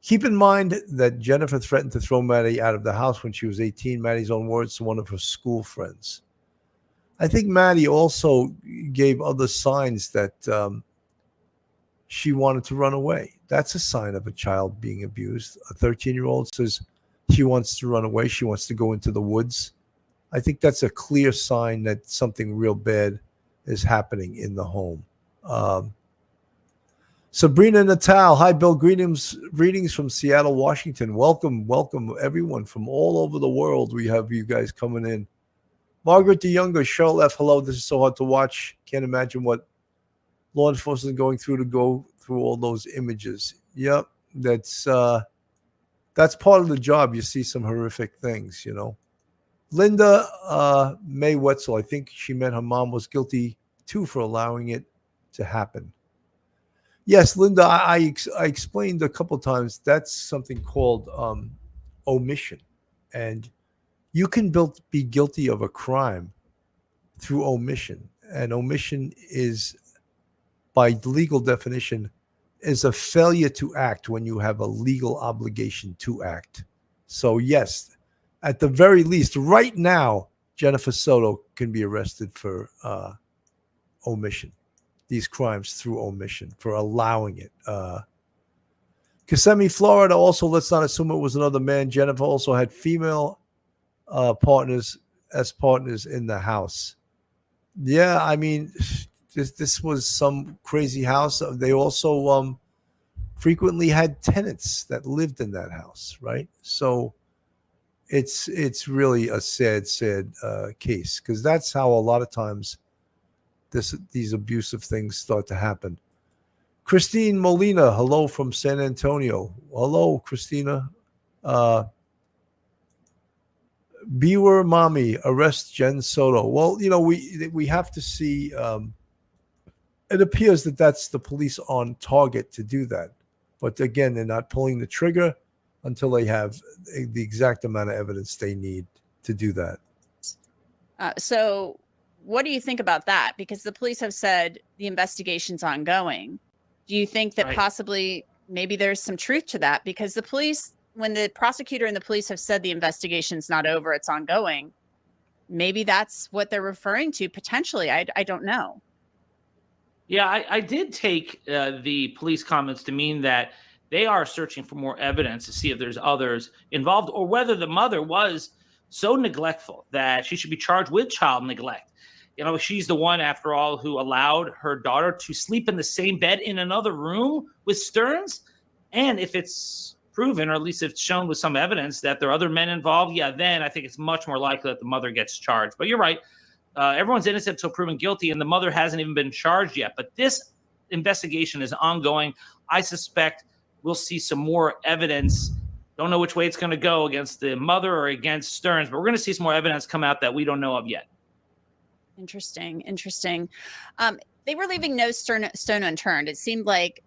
Keep in mind that Jennifer threatened to throw Maddie out of the house when she was 18. Maddie's own words to one of her school friends. I think Maddie also gave other signs that she wanted to run away. That's a sign of a child being abused. A 13-year-old says she wants to run away. She wants to go into the woods. I think that's a clear sign that something real bad is happening in the home. Sabrina Natal, hi, Bill. Greetings from Seattle, Washington. Welcome, everyone from all over the world. We have you guys coming in. Margaret the Younger, Cheryl F. Hello. This is so hard to watch. Can't imagine what law enforcement is going through to go through all those images. Yep, that's part of the job. You see some horrific things, you know. Linda May Wetzel, I think she meant her mom was guilty too for allowing it to happen. Yes, Linda, I explained a couple times that's something called omission. And you can be guilty of a crime through omission. And omission is, by legal definition, is a failure to act when you have a legal obligation to act. So yes, at the very least, right now, Jennifer Soto can be arrested for omission. These crimes through omission, for allowing it. Kissimmee, Florida, also, let's not assume it was another man. Jennifer also had female partners as partners in the house. Yeah, I mean, this was some crazy house. They also frequently had tenants that lived in that house, right? So it's really a sad case, because that's how a lot of times these abusive things start to happen. Christine Molina, hello from San Antonio. Hello, Christina. Beware mommy, arrest Jen Soto. Well, you know, we have to see. It appears that that's the police on target to do that. But again, they're not pulling the trigger until they have the exact amount of evidence they need to do that. So what do you think about that? Because the police have said the investigation's ongoing. Do you think that possibly maybe there's some truth to that? Because the police, when the prosecutor and the police have said the investigation's not over, it's ongoing, maybe that's what they're referring to potentially. I don't know. Yeah, I did take the police comments to mean that they are searching for more evidence to see if there's others involved, or whether the mother was so neglectful that she should be charged with child neglect. You know, she's the one, after all, who allowed her daughter to sleep in the same bed in another room with Sterns. And if it's proven, or at least if it's shown with some evidence, that there are other men involved, yeah, then I think it's much more likely that the mother gets charged. But you're right. Everyone's innocent until proven guilty, and the mother hasn't even been charged yet. But this investigation is ongoing. I suspect we'll see some more evidence Don't know which way it's going to go against the mother or against Sterns, but we're going to see some more evidence come out that we don't know of yet. Interesting. They were leaving no stone unturned. It seemed like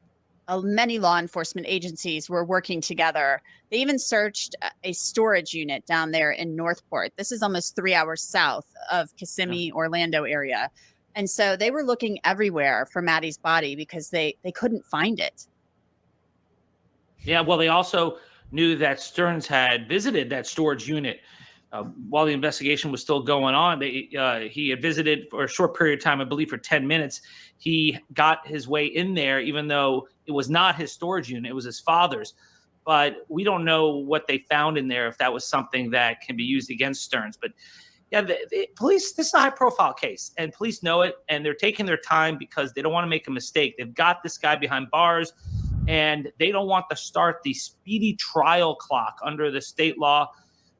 many law enforcement agencies were working together. They even searched a storage unit down there in Northport. This is almost 3 hours south of Kissimmee, Orlando area. And so they were looking everywhere for Maddie's body because they couldn't find it. Yeah, well, they also knew that Sterns had visited that storage unit while the investigation was still going on. He had visited for a short period of time, I believe for 10 minutes. He got his way in there, even though it was not his storage unit, it was his father's. But we don't know what they found in there, if that was something that can be used against Sterns. But yeah, the police, this is a high profile case, and police know it, and they're taking their time because they don't want to make a mistake. They've got this guy behind bars, and they don't want to start the speedy trial clock under the state law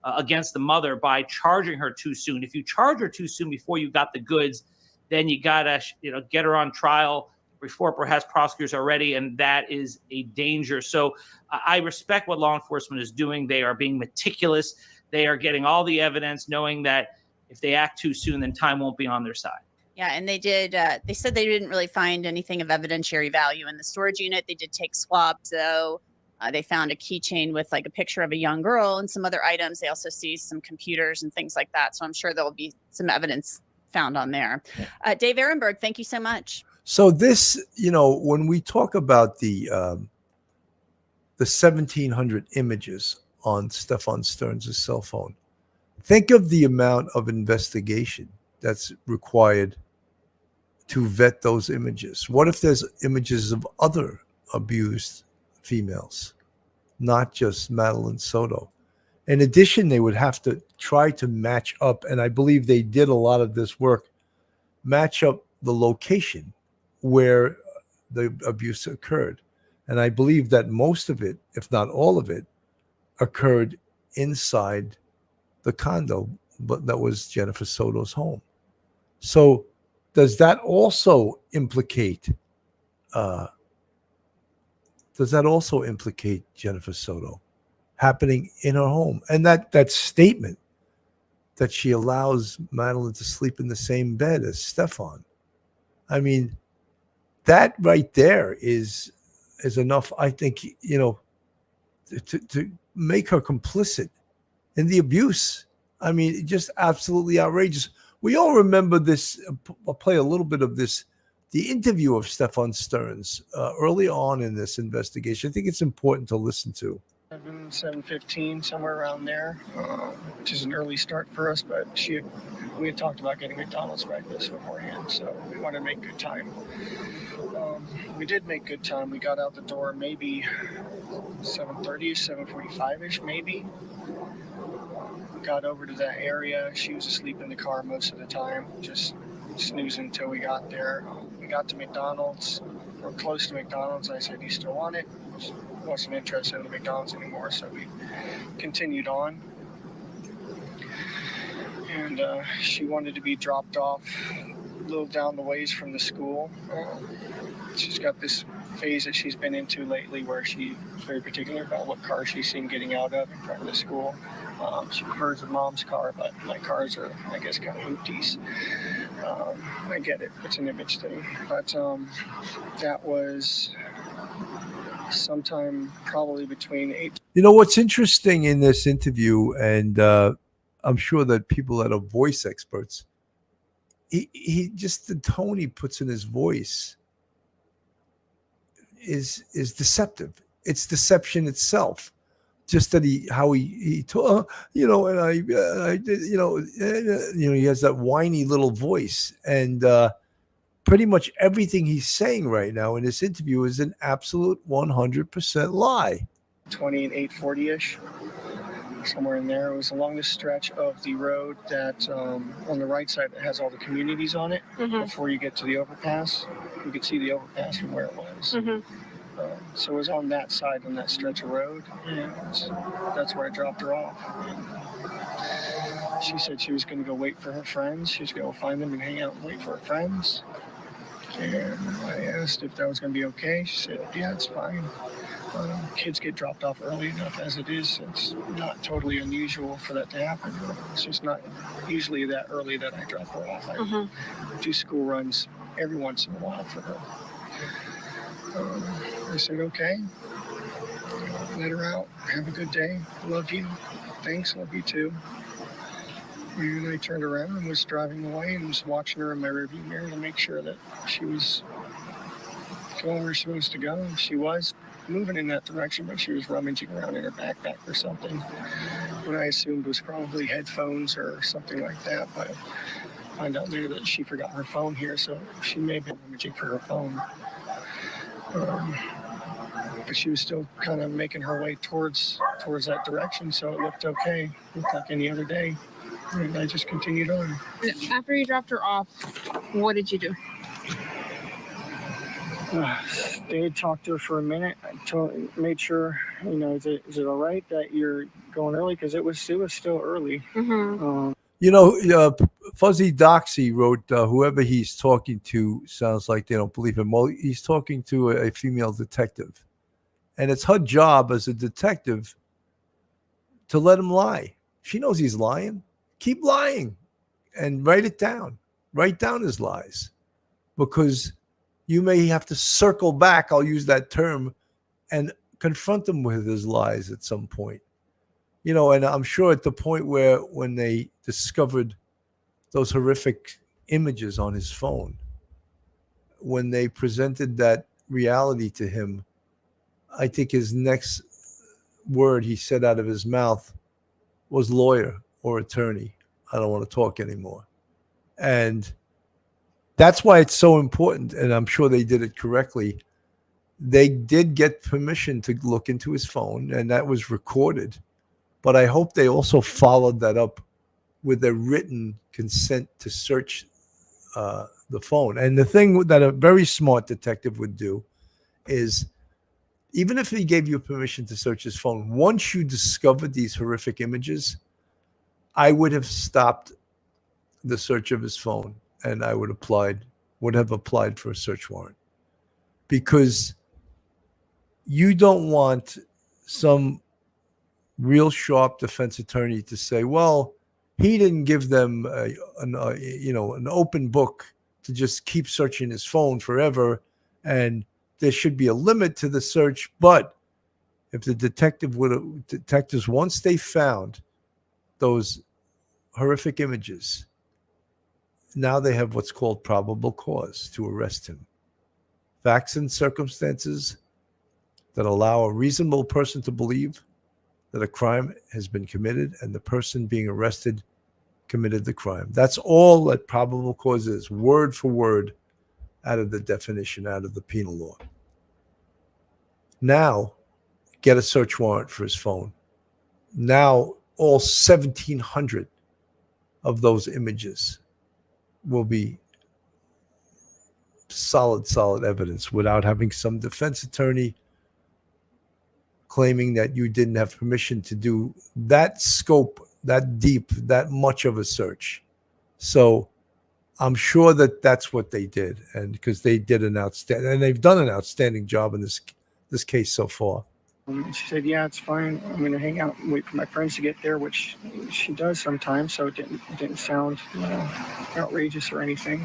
against the mother by charging her too soon. If you charge her too soon before you got the goods, then you gotta get her on trial before perhaps prosecutors are ready, and that is a danger. So I respect what law enforcement is doing. They are being meticulous. They are getting all the evidence, knowing that if they act too soon, then time won't be on their side. Yeah, and they said they didn't really find anything of evidentiary value in the storage unit. They did take swabs, though. They found a keychain with like a picture of a young girl and some other items. They also seized some computers and things like that. So I'm sure there'll be some evidence found on there. Dave Ehrenberg, thank you so much. So this, when we talk about the 1,700 images on Stephan Sterns' cell phone, think of the amount of investigation that's required to vet those images. What if there's images of other abused females, not just Madeline Soto? In addition, they would have to try to match up, and I believe they did a lot of this work, match up the location where the abuse occurred. And I believe that most of it, if not all of it, occurred inside the condo, but that was Jennifer Soto's home. So does that also implicate Jennifer Soto happening in her home? And that statement that she allows Madeline to sleep in the same bed as Stephan, I mean, that right there is enough, I think, to make her complicit in the abuse. I mean, just absolutely outrageous. We all remember this. I'll play a little bit of this, the interview of Stephan Sterns early on in this investigation. I think it's important to listen to. 7:15, somewhere around there, which is an early start for us, but we had talked about getting McDonald's breakfast beforehand, so we wanted to make good time. We did make good time. We got out the door maybe 7:30-ish, 7:45-ish maybe. Got over to that area. She was asleep in the car most of the time, just snoozing until we got there. We got to McDonald's. We're close to McDonald's. I said, "Do you still want it?" She wasn't interested in the McDonald's anymore, so we continued on. And she wanted to be dropped off a little down the ways from the school. She's got this phase that she's been into lately where she's very particular about what car she's seen getting out of in front of the school. She prefers her mom's car, but my cars are, I guess, kind of hoopties. I get it. It's an image thing. But that was sometime probably between 8. What's interesting in this interview, and I'm sure that people that are voice experts, he just, the tone he puts in his voice is deceptive. It's deception itself. Just that he told, and I did, he has that whiny little voice, and pretty much everything he's saying right now in this interview is an absolute 100% lie. 20 and 8:40-ish, somewhere in there. It was along the stretch of the road that on the right side that has all the communities on it. Mm-hmm. Before you get to the overpass, you could see the overpass from where it was. Mm-hmm. So it was on that side, on that stretch of road, and that's where I dropped her off. She said she was going to go wait for her friends. She was going to go find them and hang out and wait for her friends. And I asked if that was going to be okay. She said, "Yeah, it's fine." Kids get dropped off early enough as it is. It's not totally unusual for that to happen. It's just not usually that early that I drop her off. I do school runs every once in a while for her. I said, okay, let her out. Have a good day. Love you. Thanks. Love you too. And I turned around and was driving away and was watching her in my rearview mirror to make sure that she was going where we're supposed to go. She was moving in that direction, but she was rummaging around in her backpack or something. What I assumed was probably headphones or something like that, but I find out later that she forgot her phone here, so she may have been rummaging for her phone. But she was still kind of making her way towards that direction, so it looked okay. It looked like any other day. And I just continued on. After you dropped her off, what did you do? They had talked to her for a minute. I made sure, is it all right that you're going early? Because it was still early. Fuzzy Doxy wrote, whoever he's talking to sounds like they don't believe him. Well, he's talking to a female detective. And it's her job as a detective to let him lie. She knows he's lying. Keep lying and write it down. Write down his lies. Because you may have to circle back, I'll use that term, and confront him with his lies at some point. And I'm sure at the point where when they discovered those horrific images on his phone, when they presented that reality to him, I think his next word he said out of his mouth was lawyer or attorney. I don't want to talk anymore. And that's why it's so important, and I'm sure they did it correctly. They did get permission to look into his phone, and that was recorded. But I hope they also followed that up with a written consent to search the phone. And the thing that a very smart detective would do is, even if he gave you permission to search his phone, once you discovered these horrific images, I would have stopped the search of his phone and I would have applied for a search warrant. Because you don't want some real sharp defense attorney to say, well, he didn't give them an open book to just keep searching his phone forever, and there should be a limit to the search. But if the detectives, once they found those horrific images, now they have what's called probable cause to arrest him. Facts and circumstances that allow a reasonable person to believe that a crime has been committed and the person being arrested committed the crime. That's all that probable cause is, word for word, out of the definition, out of the penal law. Now, get a search warrant for his phone. Now, all 1,700 of those images will be solid evidence without having some defense attorney claiming that you didn't have permission to do that scope, that deep, that much of a search. So I'm sure that that's what they did, and because they did they've done an outstanding job in this case so far. She said, yeah, it's fine. I'm going to hang out and wait for my friends to get there, which she does sometimes, so it didn't sound outrageous or anything.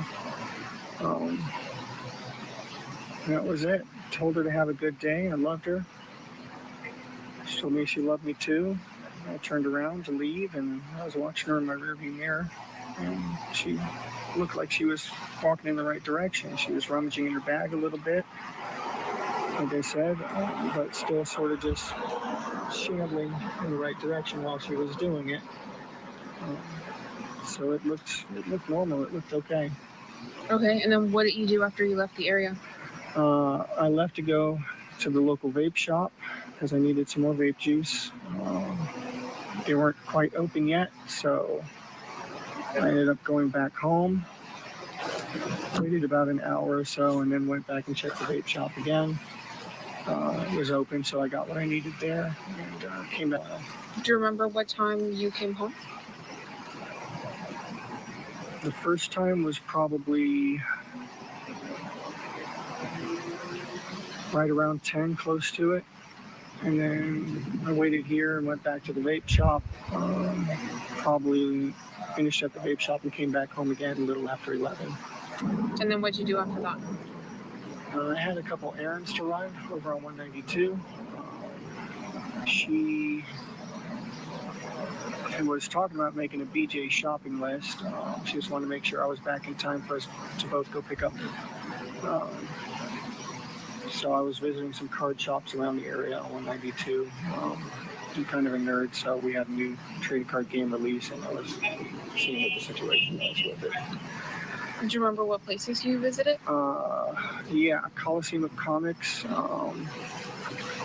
That was it. Told her to have a good day. I loved her. She told me she loved me too. I turned around to leave, and I was watching her in my rearview mirror, and she looked like she was walking in the right direction. She was rummaging in her bag a little bit, like I said, but still sort of just shambling in the right direction while she was doing it. So it looked normal. It looked okay. Okay, and then what did you do after you left the area? I left to go to the local vape shop because I needed some more vape juice. They weren't quite open yet, so I ended up going back home. Waited about an hour or so and then went back and checked the vape shop again. It was open, so I got what I needed there and came back. Do you remember what time you came home? The first time was probably right around 10, close to it. And then I waited here and went back to the vape shop. Probably finished at the vape shop and came back home again a little after 11. And then what'd you do after that? I had a couple errands to run over on 192. She was talking about making a BJ shopping list. She just wanted to make sure I was back in time for us to both go pick up. So I was visiting some card shops around the area on 192. I'm kind of a nerd, so we had a new trading card game release, and I was seeing what the situation was with it. Do you remember what places you visited? Yeah, Coliseum of Comics.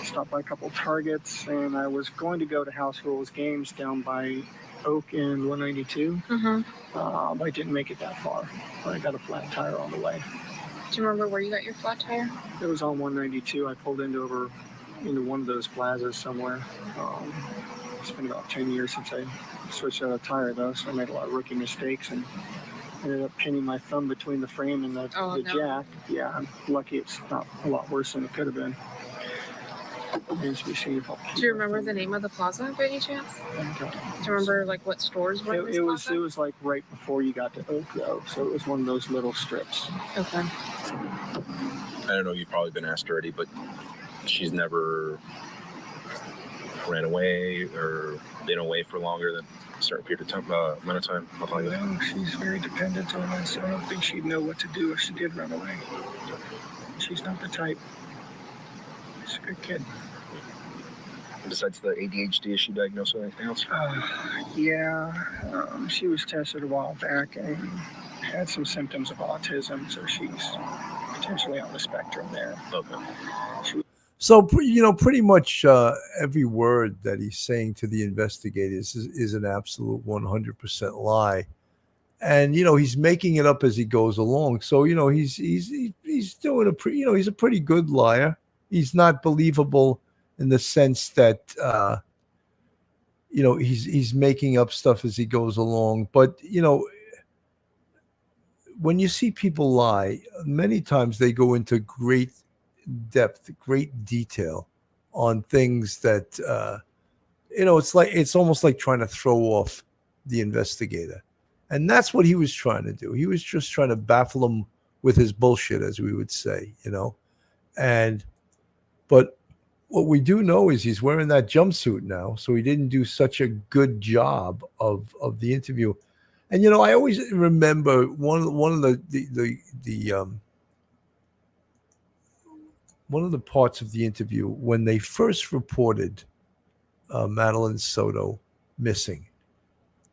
Stopped by a couple Targets, and I was going to go to House Rules Games down by Oak and 192. Mm-hmm. I didn't make it that far. I got a flat tire on the way. Do you remember where you got your flat tire? It was on 192. I pulled into one of those plazas somewhere. It's been about 10 years since I switched out a tire, though, so I made a lot of rookie mistakes and ended up pinning my thumb between the frame and the jack. Yeah, I'm lucky it's not a lot worse than it could have been. Do you remember the name of the plaza by any chance? Do you remember like what stores were in this plaza? It was like right before you got to Oak, though, so it was one of those little strips. Okay. I don't know, you've probably been asked already, but she's never ran away or been away for longer than a certain period of time, amount of time. No, she's very dependent on us. I don't think she'd know what to do if she did run away. She's not the type. She's a good kid. Besides the ADHD, is she diagnosed with anything else? Yeah, she was tested a while back and had some symptoms of autism, so she's potentially on the spectrum there. Okay. So, pretty much every word that he's saying to the investigators is an absolute 100% lie. And, he's making it up as he goes along. So, he's doing he's a pretty good liar. He's not believable in the sense that, he's making up stuff as he goes along. But, when you see people lie, many times they go into great depth, great detail on things that, it's almost like trying to throw off the investigator. And that's what he was trying to do. He was just trying to baffle him with his bullshit, as we would say, but what we do know is he's wearing that jumpsuit now, so he didn't do such a good job of the interview. And I always remember one of the parts of the interview when they first reported Madeline Soto missing.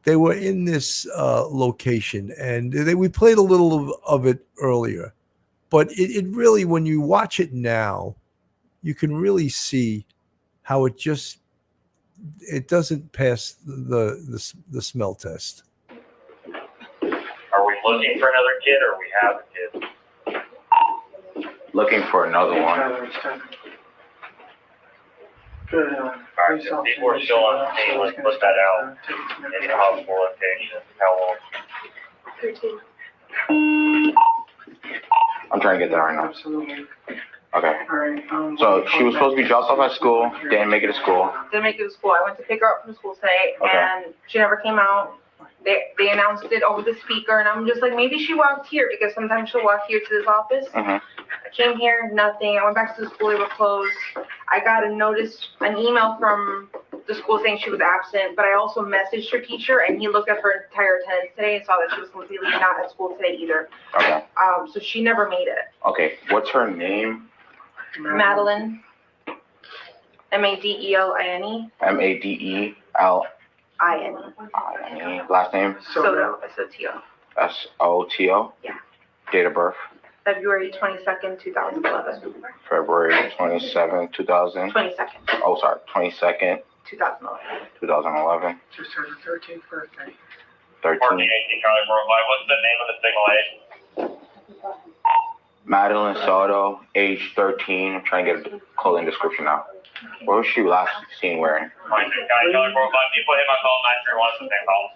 They were in this location, and we played a little of it earlier, but it really, when you watch it now, you can really see how it doesn't pass the smell test. Are we looking for another kid, or we have a kid? Looking for another one. Alright, so people are still on the scene, let's put that out. Any possible location, how long? I'm trying to get that right now. Absolutely. Okay. So she was supposed to be dropped off at school, didn't make it to school. Didn't make it to school. I went to pick her up from school today, Okay. and she never came out. They announced it over the speaker, and I'm just like, maybe she walked here, because sometimes she'll walk here to this office. Mhm. I came here, nothing. I went back to the school, they were closed. I got an email from the school saying she was absent, but I also messaged her teacher, and he looked at her entire attendance today and saw that she was completely not at school today either. Okay. So she never made it. Okay. What's her name? Madeline. Madeline. Madeline. Last name? Soto. S-O-T-O. Soto? Yeah. Date of birth? February 22nd, 2011. February 27, 2000. 22nd, Oh, sorry. 22nd, 2011. 2011. Just her 13th birthday. 13. 1418 Charlie Worldwide, what's the name of the single agent? Madeline Soto, age 13. I'm trying to get a clothing description now. What was she last seen wearing? 26 County Charlie Worldwide, people hit my call 931 at the same call.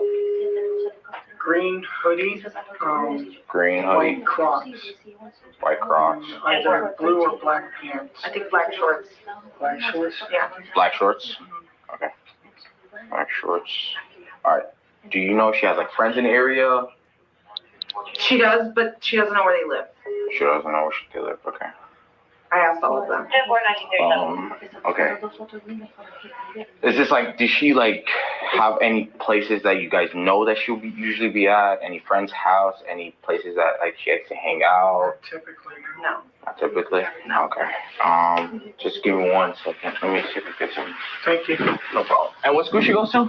green hoodie, Green hoodie, white Crocs, white Crocs, either blue or black pants. I think black shorts. Black shorts? Yeah. black shorts. Okay, black shorts. All right. Do you know if she has like friends in the area? She does, but she doesn't know where they live. She doesn't know where they live. Okay. I asked all of them. Okay. Is this like, does she like have any places that you guys know that she'll usually be at? Any friend's house? Any places that like she likes to hang out? Typically, No. Not typically. No. Okay. Just give me 1 second. Let me see if I get some. Thank you. No problem. And what school she goes to?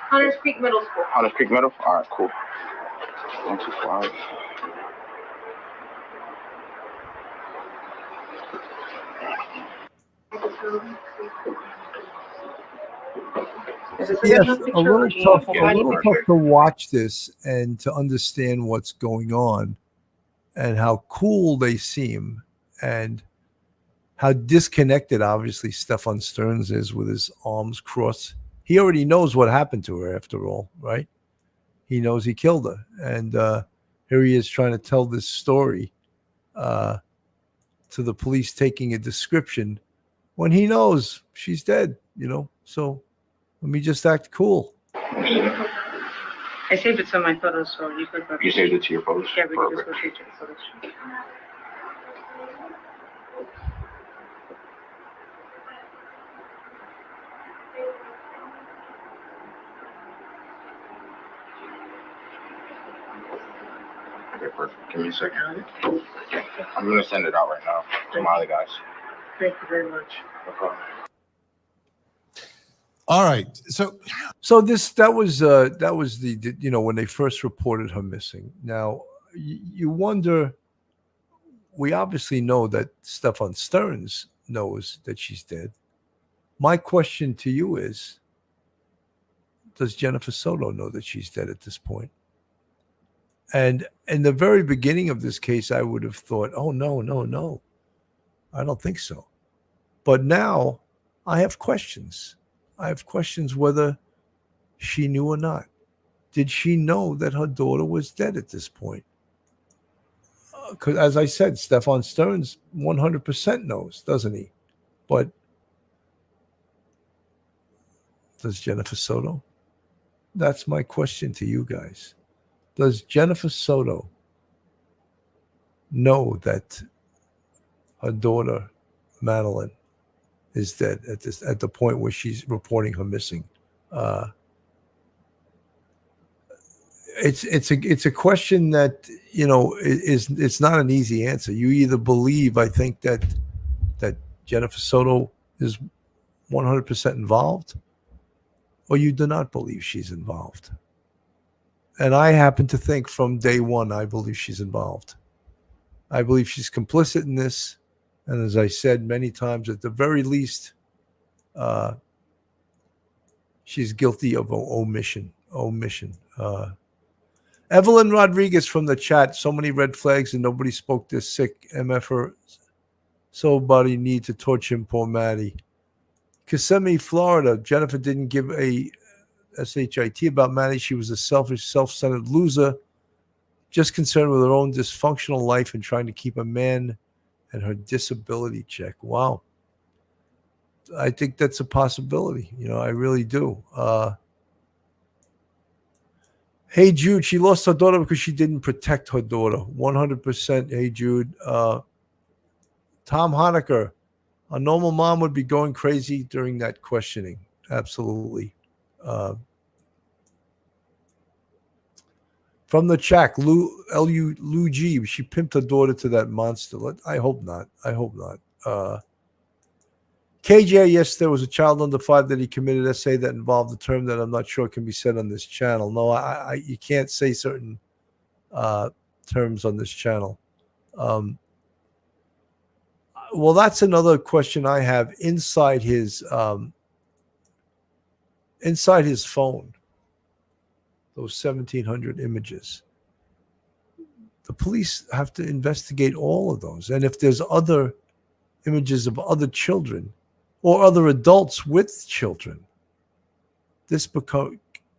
Hunters Creek Middle School. Hunters Creek Middle. All right. Cool. 125. Yes, a little tough to watch this and to understand what's going on and how cool they seem and how disconnected obviously Stephan Sterns is with his arms crossed. He already knows what happened to her after all, right? He knows he killed her. And here he is trying to tell this story to the police, taking a description when he knows she's dead, you know? So let me just act cool. I saved it to my photos, so you could go. You saved it to your photos? Yeah, we could just go straight to the photos. Okay, perfect. Give me a second. I'm gonna send it out right now to my other guys. Thank you very much. No problem. All right. So that was the you know, when they first reported her missing. Now you wonder. We obviously know that Stephan Sterns knows that she's dead. My question to you is, does Jennifer Soto know that she's dead at this point? And in the very beginning of this case, I would have thought, oh, no, I don't think so. But now I have questions. I have questions whether she knew or not. Did she know that her daughter was dead at this point? Because as I said, Stephan Sterns 100% knows, doesn't he? But does Jennifer Soto? That's my question to you guys. Does Jennifer Soto know that her daughter, Madeline, is dead at the point where she's reporting her missing? It's a question that, you know, it's not an easy answer. You either believe, I think, that Jennifer Soto is 100% involved, or you do not believe she's involved. And I happen to think from day one, I believe she's involved. I believe she's complicit in this. And as I said many times, at the very least, she's guilty of omission. Evelyn Rodriguez from the chat. So many red flags and nobody spoke this sick MFer. Somebody need to torch him, poor Maddie. Kissimmee, Florida. Jennifer didn't give a SHIT about Maddie. She was a selfish, self-centered loser, just concerned with her own dysfunctional life and trying to keep a man and her disability check. Wow. I think that's a possibility. You know, I really do. Hey, Jude, she lost her daughter because she didn't protect her daughter. 100%. Hey, Jude. Tom Honecker, a normal mom would be going crazy during that questioning. Absolutely. From the chat, Lou G, she pimped her daughter to that monster. I hope not. KJ, yes, there was a child under 5 that he committed essay that involved a term that I'm not sure can be said on this channel. No, you can't say certain terms on this channel. Well, that's another question I have inside his phone. Those 1,700 images. The police have to investigate all of those. And if there's other images of other children or other adults with children, this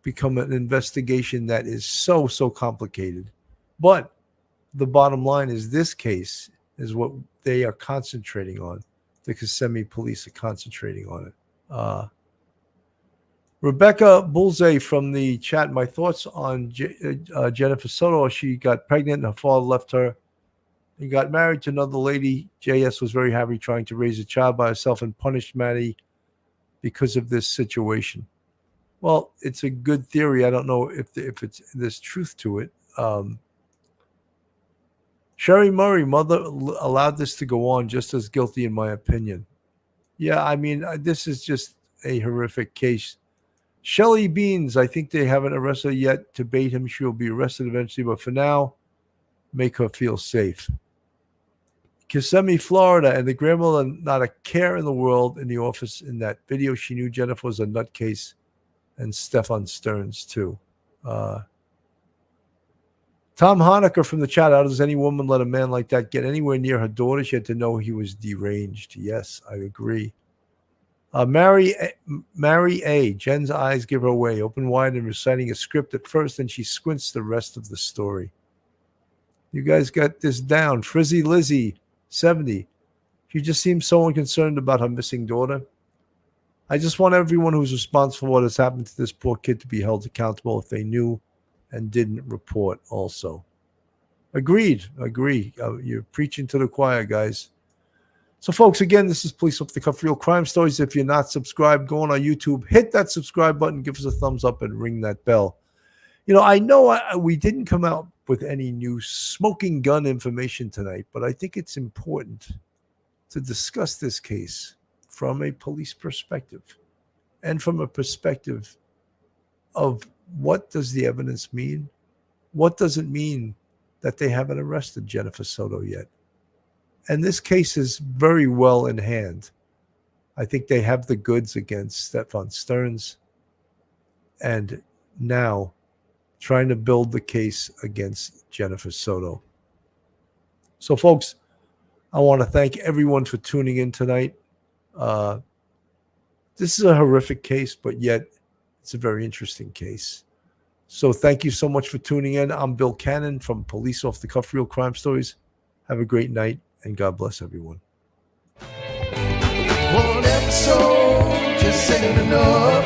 become an investigation that is so complicated. But the bottom line is this case is what they are concentrating on. The Kissimmee police are concentrating on it. Rebecca Bullseye from the chat, my thoughts on Jennifer Soto. She got pregnant and her father left her. He got married to another lady. JS was very happy trying to raise a child by herself and punished Maddie because of this situation. Well, it's a good theory. I don't know if there's truth to it. Sherry Murray, mother allowed this to go on, just as guilty in my opinion. Yeah, I mean, this is just a horrific case. Shelly Beans, I think they haven't arrested her yet to bait him. She'll be arrested eventually, but for now, make her feel safe. Kissimmee, Florida, and the grandmother, not a care in the world in the office in that video. She knew Jennifer was a nutcase, and Stephan Sterns too. Tom Honecker from the chat, how does any woman let a man like that get anywhere near her daughter? She had to know he was deranged. Yes, I agree. Mary A. Jen's eyes give her away, open wide and reciting a script at first, and she squints the rest of the story. You guys got this down. Frizzy Lizzie, 70. She just seems so unconcerned about her missing daughter. I just want everyone who's responsible for what has happened to this poor kid to be held accountable if they knew and didn't report also. Agreed. Agree. You're preaching to the choir, guys. So, folks, again, this is Police Off the Cuff Real Crime Stories. If you're not subscribed, go on our YouTube, hit that subscribe button, give us a thumbs up, and ring that bell. You know, I know we didn't come out with any new smoking gun information tonight, but I think it's important to discuss this case from a police perspective and from a perspective of what does the evidence mean? What does it mean that they haven't arrested Jennifer Soto yet? And this case is very well in hand. I think they have the goods against Stephan Sterns and now trying to build the case against Jennifer Soto. So, folks, I want to thank everyone for tuning in tonight. This is a horrific case, but yet it's a very interesting case. So thank you so much for tuning in. I'm Bill Cannon from Police Off the Cuff Real Crime Stories. Have a great night, and God bless everyone. One episode just ain't enough.